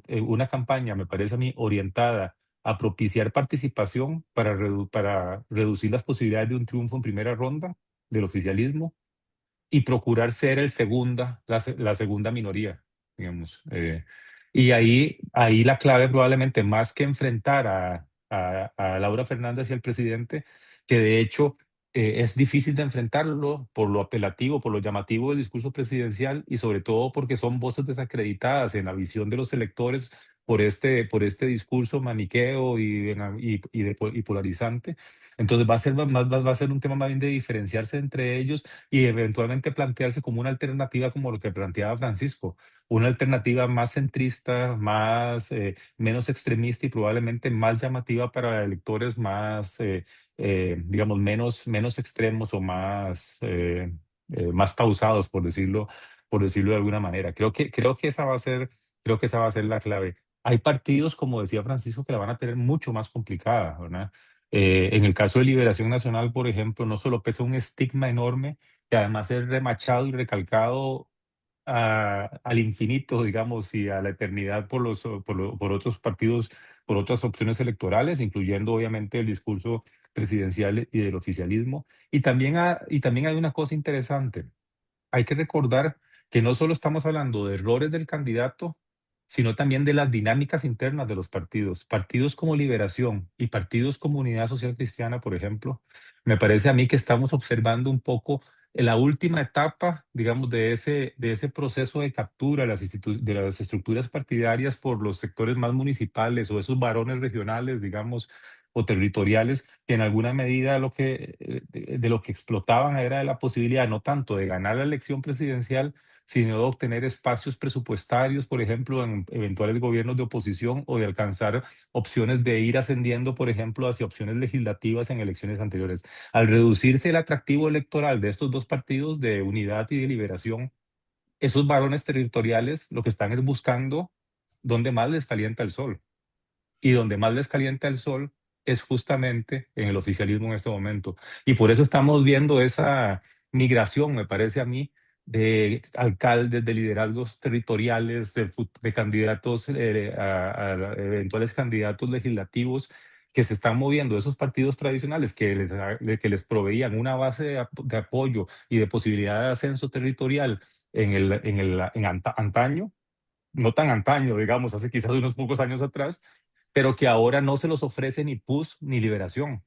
una campaña, me parece a mí, orientada a propiciar participación para reducir las posibilidades de un triunfo en primera ronda del oficialismo y procurar ser la segunda minoría, digamos. Y ahí la clave probablemente más que enfrentar a Laura Fernández y al presidente, que de hecho es difícil de enfrentarlo por lo apelativo, por lo llamativo del discurso presidencial y sobre todo porque son voces desacreditadas en la visión de los electores por este discurso maniqueo y polarizante. Entonces va a ser un tema más bien de diferenciarse entre ellos y eventualmente plantearse como una alternativa como lo que planteaba Francisco, una alternativa más centrista, menos extremista y probablemente más llamativa para electores más, digamos, menos extremos o más pausados, por decirlo de alguna manera. Creo que esa va a ser la clave. Hay partidos, como decía Francisco, que la van a tener mucho más complicada, ¿verdad? En el caso de Liberación Nacional, por ejemplo, no solo pesa un estigma enorme, que además es remachado y recalcado al infinito, digamos, y a la eternidad por otros partidos, por otras opciones electorales, incluyendo obviamente el discurso presidencial y del oficialismo. Y también hay una cosa interesante. Hay que recordar que no solo estamos hablando de errores del candidato, sino también de las dinámicas internas de los partidos. Partidos como Liberación y partidos como Unidad Social Cristiana, por ejemplo, me parece a mí que estamos observando un poco en la última etapa, digamos, de ese proceso de captura de de las estructuras partidarias por los sectores más municipales o esos varones regionales, digamos, o territoriales, que en alguna medida de lo que explotaban era de la posibilidad no tanto de ganar la elección presidencial, sino de obtener espacios presupuestarios, por ejemplo, en eventuales gobiernos de oposición o de alcanzar opciones de ir ascendiendo, por ejemplo, hacia opciones legislativas en elecciones anteriores. Al reducirse el atractivo electoral de estos dos partidos, de Unidad y de Liberación, esos varones territoriales lo que están es buscando dónde más les calienta el sol. Y donde más les calienta el sol es justamente en el oficialismo en este momento. Y por eso estamos viendo migración, me parece a mí, de alcaldes, de liderazgos territoriales, de candidatos, a eventuales candidatos legislativos que se están moviendo, esos partidos tradicionales que les proveían una base de apoyo y de posibilidad de ascenso territorial antaño, no tan antaño, digamos, hace quizás unos pocos años atrás, pero que ahora no se los ofrece ni PUS ni Liberación.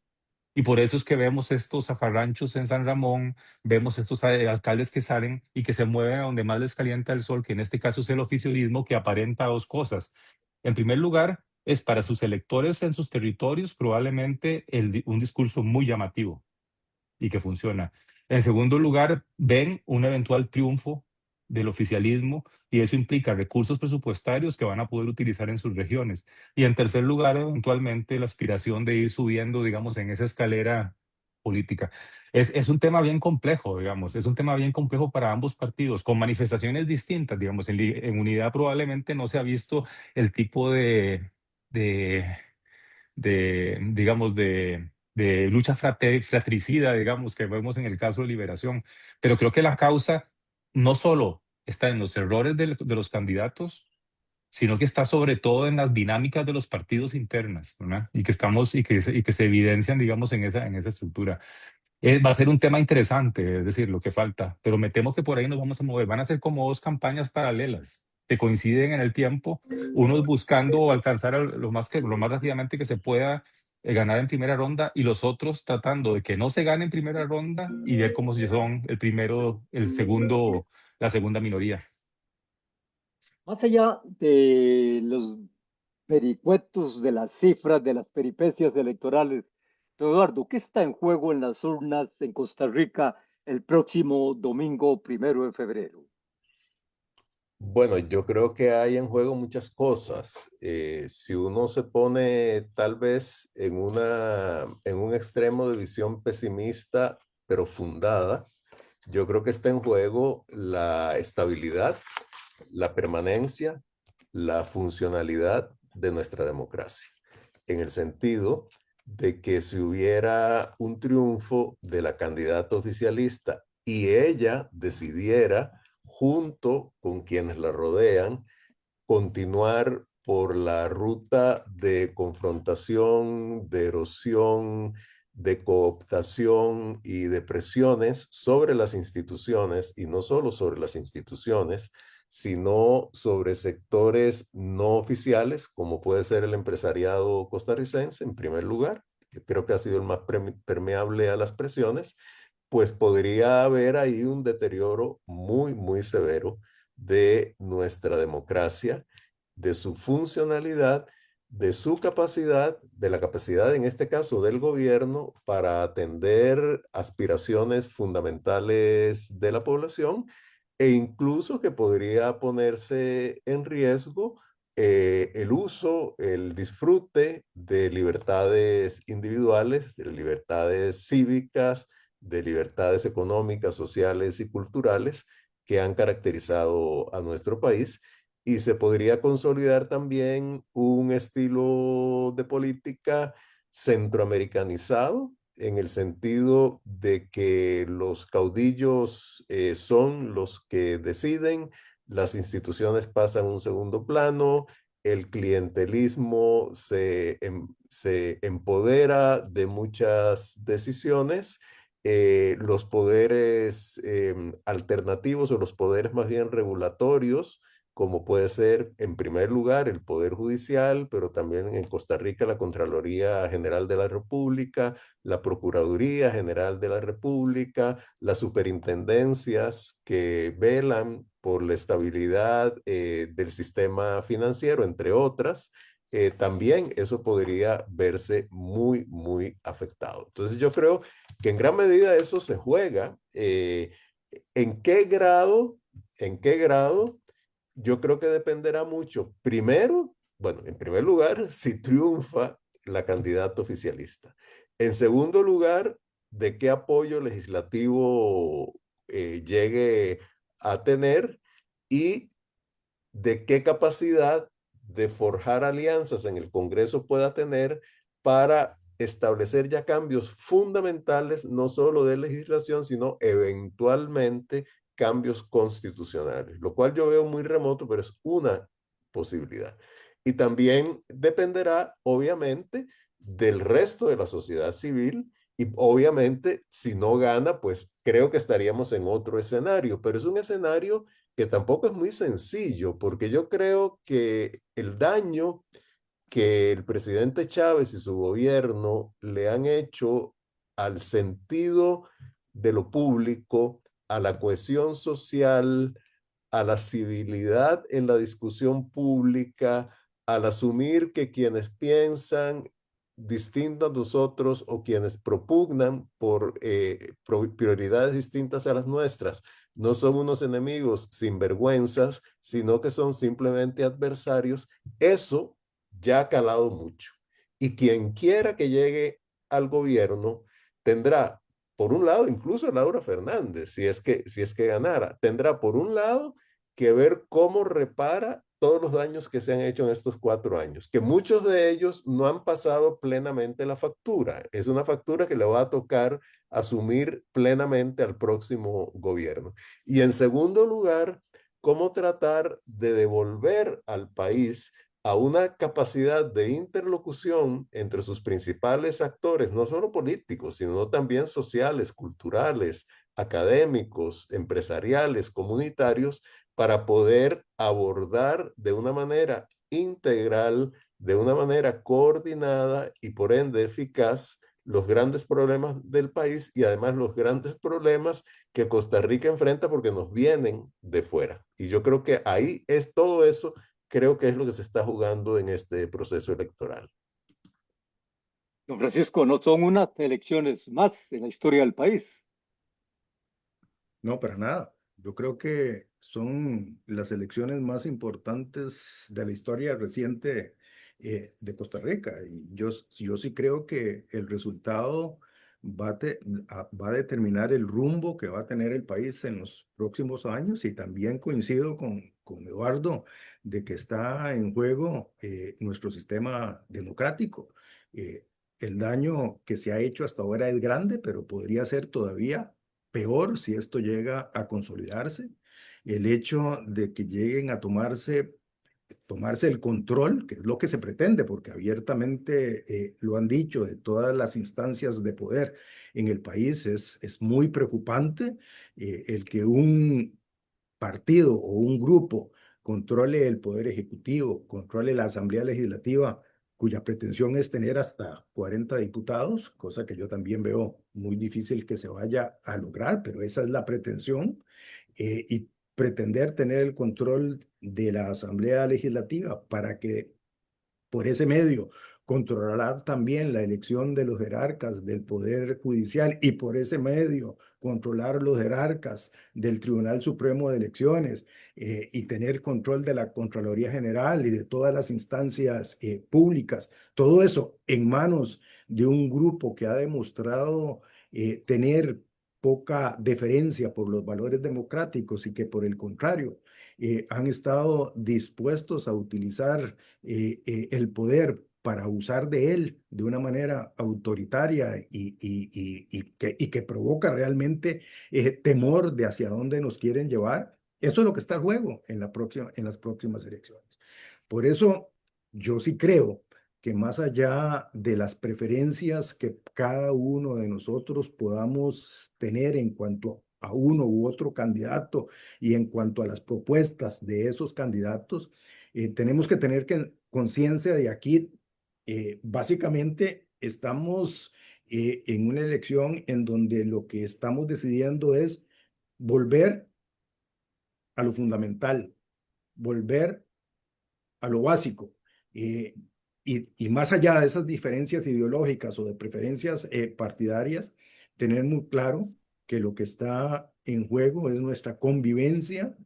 Y por eso es que vemos estos zafarranchos en San Ramón, vemos estos alcaldes que salen y que se mueven a donde más les calienta el sol, que en este caso es el oficialismo, que aparenta dos cosas. En primer lugar, es para sus electores en sus territorios probablemente un discurso muy llamativo y que funciona. En segundo lugar, ven un eventual triunfo del oficialismo y eso implica recursos presupuestarios que van a poder utilizar en sus regiones. Y en tercer lugar, eventualmente la aspiración de ir subiendo, digamos, en esa escalera política. Es un tema bien complejo, digamos, es un tema bien complejo para ambos partidos, con manifestaciones distintas, digamos, en Unidad probablemente no se ha visto el tipo de digamos, de lucha fratricida, digamos, que vemos en el caso de Liberación. Pero creo que la causa no solo está en los errores de los candidatos, sino que está sobre todo en las dinámicas de los partidos internas, ¿verdad? Y que se evidencian, digamos, en esa estructura. Va a ser un tema interesante, es decir, lo que falta, pero me temo que por ahí nos vamos a mover. Van a ser como dos campañas paralelas que coinciden en el tiempo, unos buscando alcanzar lo más rápidamente que se pueda ganar en primera ronda y los otros tratando de que no se gane en primera ronda y ver cómo si son el primero, el segundo, la segunda minoría. Más allá de los vericuetos, de las cifras, de las peripecias electorales, don Eduardo, ¿qué está en juego en las urnas en Costa Rica el próximo domingo 1 de febrero? Bueno, yo creo que hay en juego muchas cosas. Si uno se pone tal vez en un extremo de visión pesimista, pero fundada, yo creo que está en juego la estabilidad, la permanencia, la funcionalidad de nuestra democracia, en el sentido de que si hubiera un triunfo de la candidata oficialista y ella decidiera, junto con quienes la rodean, continuar por la ruta de confrontación, de erosión, de cooptación y de presiones sobre las instituciones, y no solo sobre las instituciones, sino sobre sectores no oficiales, como puede ser el empresariado costarricense, en primer lugar, que creo que ha sido el más permeable a las presiones, pues podría haber ahí un deterioro muy, muy severo de nuestra democracia, de su funcionalidad, de su capacidad, de la capacidad en este caso del gobierno para atender aspiraciones fundamentales de la población e incluso que podría ponerse en riesgo el uso, el disfrute de libertades individuales, de libertades cívicas, de libertades económicas, sociales y culturales que han caracterizado a nuestro país. Y se podría consolidar también un estilo de política centroamericanizado, en el sentido de que los caudillos son los que deciden, las instituciones pasan a un segundo plano, el clientelismo se empodera de muchas decisiones, los poderes alternativos o los poderes más bien regulatorios, como puede ser en primer lugar el Poder Judicial, pero también en Costa Rica la Contraloría General de la República, la Procuraduría General de la República, las superintendencias que velan por la estabilidad del sistema financiero, entre otras. También eso podría verse muy, muy afectado. Entonces yo creo que en gran medida eso se juega. ¿En qué grado? ¿En qué grado? Yo creo que dependerá mucho. Primero, bueno, en primer lugar, si triunfa la candidata oficialista. En segundo lugar, de qué apoyo legislativo llegue a tener y de qué capacidad de forjar alianzas en el Congreso pueda tener para establecer ya cambios fundamentales, no solo de legislación, sino eventualmente cambios constitucionales, lo cual yo veo muy remoto, pero es una posibilidad. Y también dependerá, obviamente, del resto de la sociedad civil y obviamente si no gana, pues creo que estaríamos en otro escenario, pero es un escenario que tampoco es muy sencillo, porque yo creo que el daño que el presidente Chávez y su gobierno le han hecho al sentido de lo público, a la cohesión social, a la civilidad en la discusión pública, al asumir que quienes piensan distinto a nosotros o quienes propugnan por prioridades distintas a las nuestras, no son unos enemigos sinvergüenzas, sino que son simplemente adversarios, eso ya ha calado mucho. Y quien quiera que llegue al gobierno tendrá, por un lado, incluso Laura Fernández, si es que ganara, tendrá por un lado que ver cómo repara todos los daños que se han hecho en estos 4 años, que muchos de ellos no han pasado plenamente la factura. Es una factura que le va a tocar asumir plenamente al próximo gobierno. Y en segundo lugar, cómo tratar de devolver al país a una capacidad de interlocución entre sus principales actores, no solo políticos, sino también sociales, culturales, académicos, empresariales, comunitarios, para poder abordar de una manera integral, de una manera coordinada y por ende eficaz los grandes problemas del país y además los grandes problemas que Costa Rica enfrenta porque nos vienen de fuera. Y yo creo que ahí es todo eso, creo que es lo que se está jugando en este proceso electoral. Don Francisco, no son unas elecciones más en la historia del país. No, para nada. Yo creo que son las elecciones más importantes de la historia reciente de Costa Rica. Y yo sí creo que el resultado va a determinar el rumbo que va a tener el país en los próximos años. Y también coincido con Eduardo de que está en juego nuestro sistema democrático. Eh, el daño que se ha hecho hasta ahora es grande, pero podría ser todavía peor si esto llega a consolidarse. El hecho de que lleguen a tomarse el control, que es lo que se pretende, porque abiertamente lo han dicho de todas las instancias de poder en el país, es muy preocupante el que un partido o un grupo controle el poder ejecutivo, controle la Asamblea Legislativa, cuya pretensión es tener hasta 40 diputados, cosa que yo también veo muy difícil que se vaya a lograr, pero esa es la pretensión, y pretender tener el control de la Asamblea Legislativa para que por ese medio controlar también la elección de los jerarcas del Poder Judicial y por ese medio controlar los jerarcas del Tribunal Supremo de Elecciones y tener control de la Contraloría General y de todas las instancias públicas. Todo eso en manos de un grupo que ha demostrado tener poca deferencia por los valores democráticos y que por el contrario han estado dispuestos a utilizar el poder para usar de él de una manera autoritaria y que provoca realmente temor de hacia dónde nos quieren llevar. Eso es lo que está en juego en las próximas elecciones. Por eso yo sí creo que más allá de las preferencias que cada uno de nosotros podamos tener en cuanto a uno u otro candidato y en cuanto a las propuestas de esos candidatos, tenemos que tener conciencia de aquí, básicamente estamos en una elección en donde lo que estamos decidiendo es volver a lo fundamental, volver a lo básico. eh, y más allá de esas diferencias ideológicas o de preferencias partidarias, tener muy claro que lo que está en juego es nuestra convivencia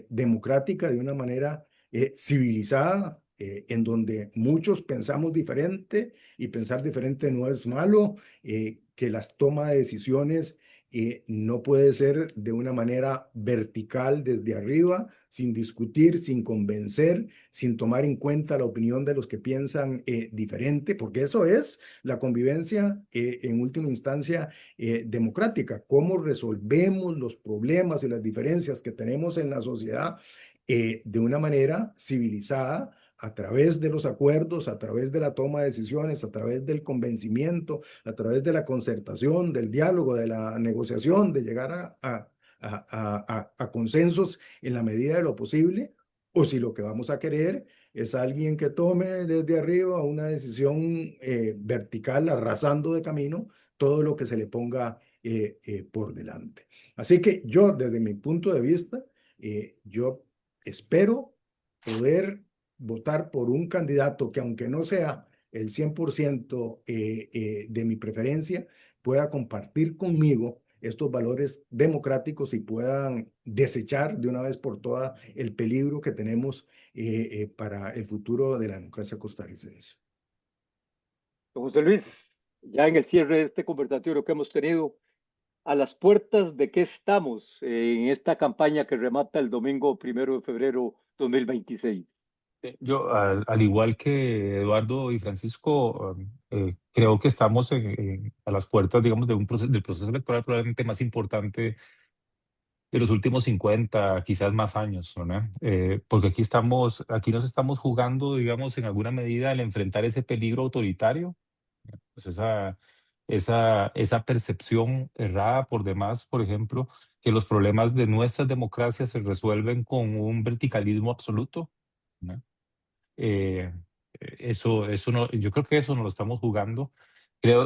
democrática de una manera civilizada, en donde muchos pensamos diferente y pensar diferente no es malo, que las tomas de decisiones no puede ser de una manera vertical desde arriba, sin discutir, sin convencer, sin tomar en cuenta la opinión de los que piensan diferente, porque eso es la convivencia en última instancia democrática. Cómo resolvemos los problemas y las diferencias que tenemos en la sociedad de una manera civilizada, a través de los acuerdos, a través de la toma de decisiones, a través del convencimiento, a través de la concertación, del diálogo, de la negociación, de llegar a consensos en la medida de lo posible, o si lo que vamos a querer es alguien que tome desde arriba una decisión vertical, arrasando de camino todo lo que se le ponga por delante. Así que yo, desde mi punto de vista, yo espero poder votar por un candidato que, aunque no sea el 100% de mi preferencia, pueda compartir conmigo estos valores democráticos y puedan desechar de una vez por todas el peligro que tenemos para el futuro de la democracia costarricense. Don José Luis, ya en el cierre de este conversatorio que hemos tenido, ¿a las puertas de qué estamos en esta campaña que remata el domingo 1 de febrero 2026? Yo, al igual que Eduardo y Francisco, creo que estamos a las puertas, digamos, del proceso electoral probablemente más importante de los últimos 50, quizás más años, ¿no? Porque aquí nos estamos jugando, digamos, en alguna medida el enfrentar ese peligro autoritario, pues esa percepción errada por demás, por ejemplo, que los problemas de nuestras democracias se resuelven con un verticalismo absoluto, ¿no? Eh, eso no, yo creo que eso no lo estamos jugando.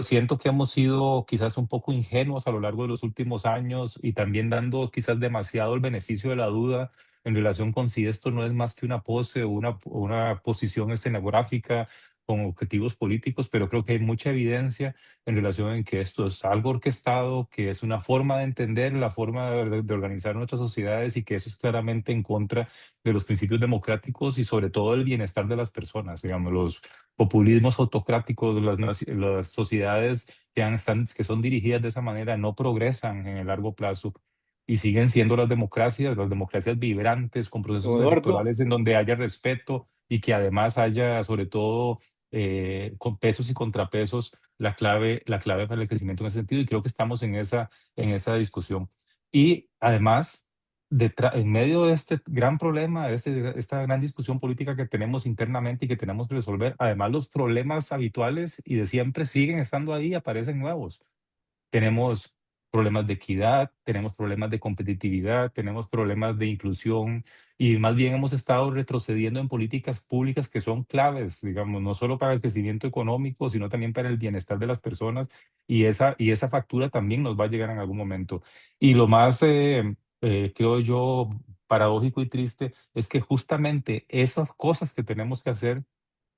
Siento que hemos sido quizás un poco ingenuos a lo largo de los últimos años y también dando quizás demasiado el beneficio de la duda en relación con si esto no es más que una pose o una posición escenográfica con objetivos políticos, pero creo que hay mucha evidencia en relación en que esto es algo orquestado, que es una forma de entender la forma de organizar nuestras sociedades y que eso es claramente en contra de los principios democráticos y sobre todo el bienestar de las personas. Digamos, los populismos autocráticos, las sociedades que son dirigidas de esa manera no progresan en el largo plazo y siguen siendo las democracias vibrantes, con Don procesos Eduardo, electorales en donde haya respeto y que además haya, sobre todo, con pesos y contrapesos, la clave para el crecimiento en ese sentido, y creo que estamos en esa discusión. Y además, en medio de este gran problema, de esta gran discusión política que tenemos internamente y que tenemos que resolver, además los problemas habituales y de siempre siguen estando ahí, aparecen nuevos. Tenemos problemas de equidad, tenemos problemas de competitividad, tenemos problemas de inclusión y más bien hemos estado retrocediendo en políticas públicas que son claves, digamos, no solo para el crecimiento económico, sino también para el bienestar de las personas y esa factura también nos va a llegar en algún momento. Y lo más, creo yo, paradójico y triste es que justamente esas cosas que tenemos que hacer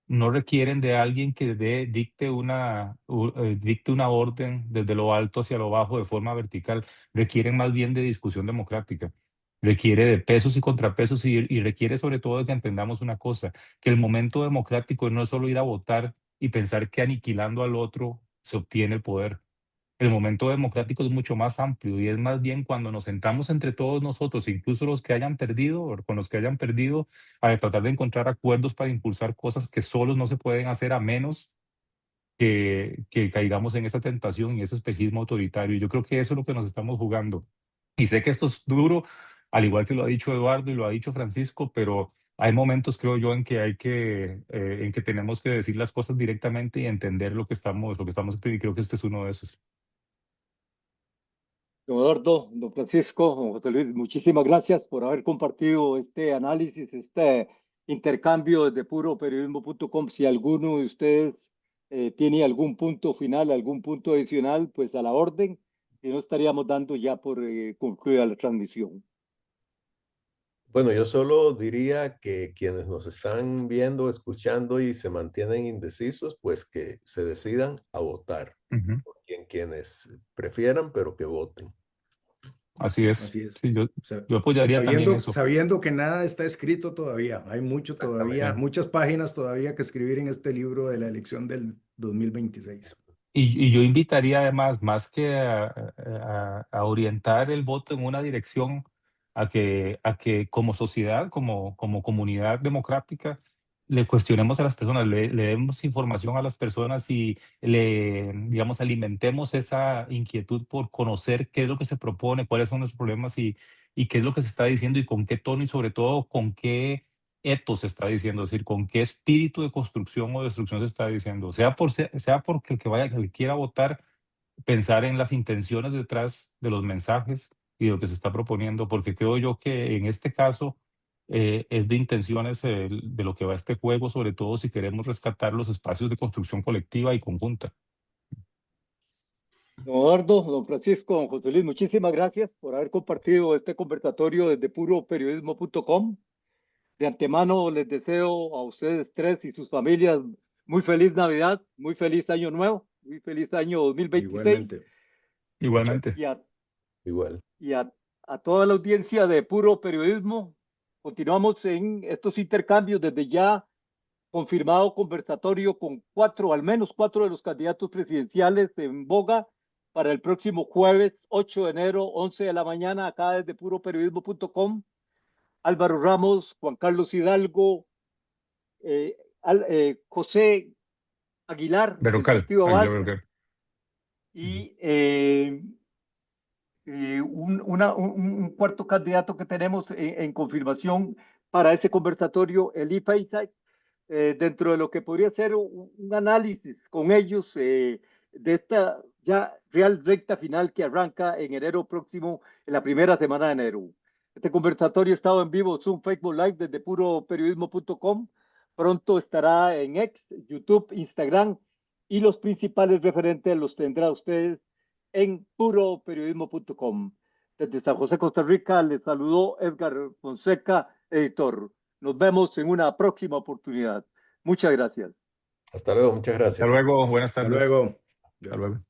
no requieren de alguien que dicte una orden desde lo alto hacia lo bajo de forma vertical. Requieren más bien de discusión democrática. Requiere de pesos y contrapesos y requiere sobre todo de que entendamos una cosa, que el momento democrático no es solo ir a votar y pensar que aniquilando al otro se obtiene el poder. El momento democrático es mucho más amplio y es más bien cuando nos sentamos entre todos nosotros, incluso los que hayan perdido o con los que hayan perdido, a tratar de encontrar acuerdos para impulsar cosas que solos no se pueden hacer a menos que caigamos en esa tentación y ese espejismo autoritario. Y yo creo que eso es lo que nos estamos jugando. Y sé que esto es duro, al igual que lo ha dicho Eduardo y lo ha dicho Francisco, pero hay momentos, creo yo, en que tenemos que decir las cosas directamente y entender lo que estamos, y creo que este es uno de esos. don Eduardo, don Francisco, don José Luis, muchísimas gracias por haber compartido este análisis, este intercambio desde puroperiodismo.com. Si alguno de ustedes tiene algún punto final, algún punto adicional, pues a la orden, y no estaríamos dando ya por concluida la transmisión. Bueno, yo solo diría que quienes nos están viendo, escuchando y se mantienen indecisos, pues que se decidan a votar Ujú. por quienes prefieran, pero que voten. Así es. Así es. Sí, yo, Sa- yo apoyaría también eso. Sabiendo que nada está escrito todavía, hay mucho todavía, Exactamente. Sí. muchas páginas todavía que escribir en este libro de la elección del 2026. Y yo invitaría además, más que a orientar el voto en una dirección, a que como sociedad, como comunidad democrática, le cuestionemos a las personas, le demos información a las personas y digamos, alimentemos esa inquietud por conocer qué es lo que se propone, cuáles son los problemas y qué es lo que se está diciendo y con qué tono y sobre todo con qué etos se está diciendo, es decir, con qué espíritu de construcción o destrucción se está diciendo, sea porque el que vaya, que le quiera votar, pensar en las intenciones detrás de los mensajes y de lo que se está proponiendo, porque creo yo que en este caso es de intenciones de lo que va este juego, sobre todo si queremos rescatar los espacios de construcción colectiva y conjunta. Don Eduardo, don Francisco, don José Luis, muchísimas gracias por haber compartido este conversatorio desde puroperiodismo.com. De antemano les deseo a ustedes tres y sus familias muy feliz Navidad, muy feliz Año Nuevo, muy feliz año 2026 Igualmente. Igualmente. Igual. y a toda la audiencia de Puro Periodismo. Continuamos en estos intercambios desde ya confirmado conversatorio con al menos cuatro de los candidatos presidenciales en boga para el próximo jueves 8 de enero, 11 de la mañana, acá desde puroperiodismo.com. Álvaro Ramos, Juan Carlos Hidalgo, José Aguilar del Berrocal, Partido Aguilar Abad Berrocal. y un cuarto candidato que tenemos en confirmación para ese conversatorio, Eli Faisal, dentro de lo que podría ser un análisis con ellos de esta ya real recta final que arranca en enero próximo, en la primera semana de enero. Este conversatorio ha estado en vivo, Zoom, Facebook Live, desde puroperiodismo.com. Pronto estará en X, YouTube, Instagram, y los principales referentes los tendrá ustedes en puroperiodismo.com. Desde San José, Costa Rica, les saludó Edgar Fonseca, editor. Nos vemos en una próxima oportunidad. Muchas gracias. Hasta luego, muchas Hasta gracias. luego, buenas Hasta tardes. luego. Hasta luego.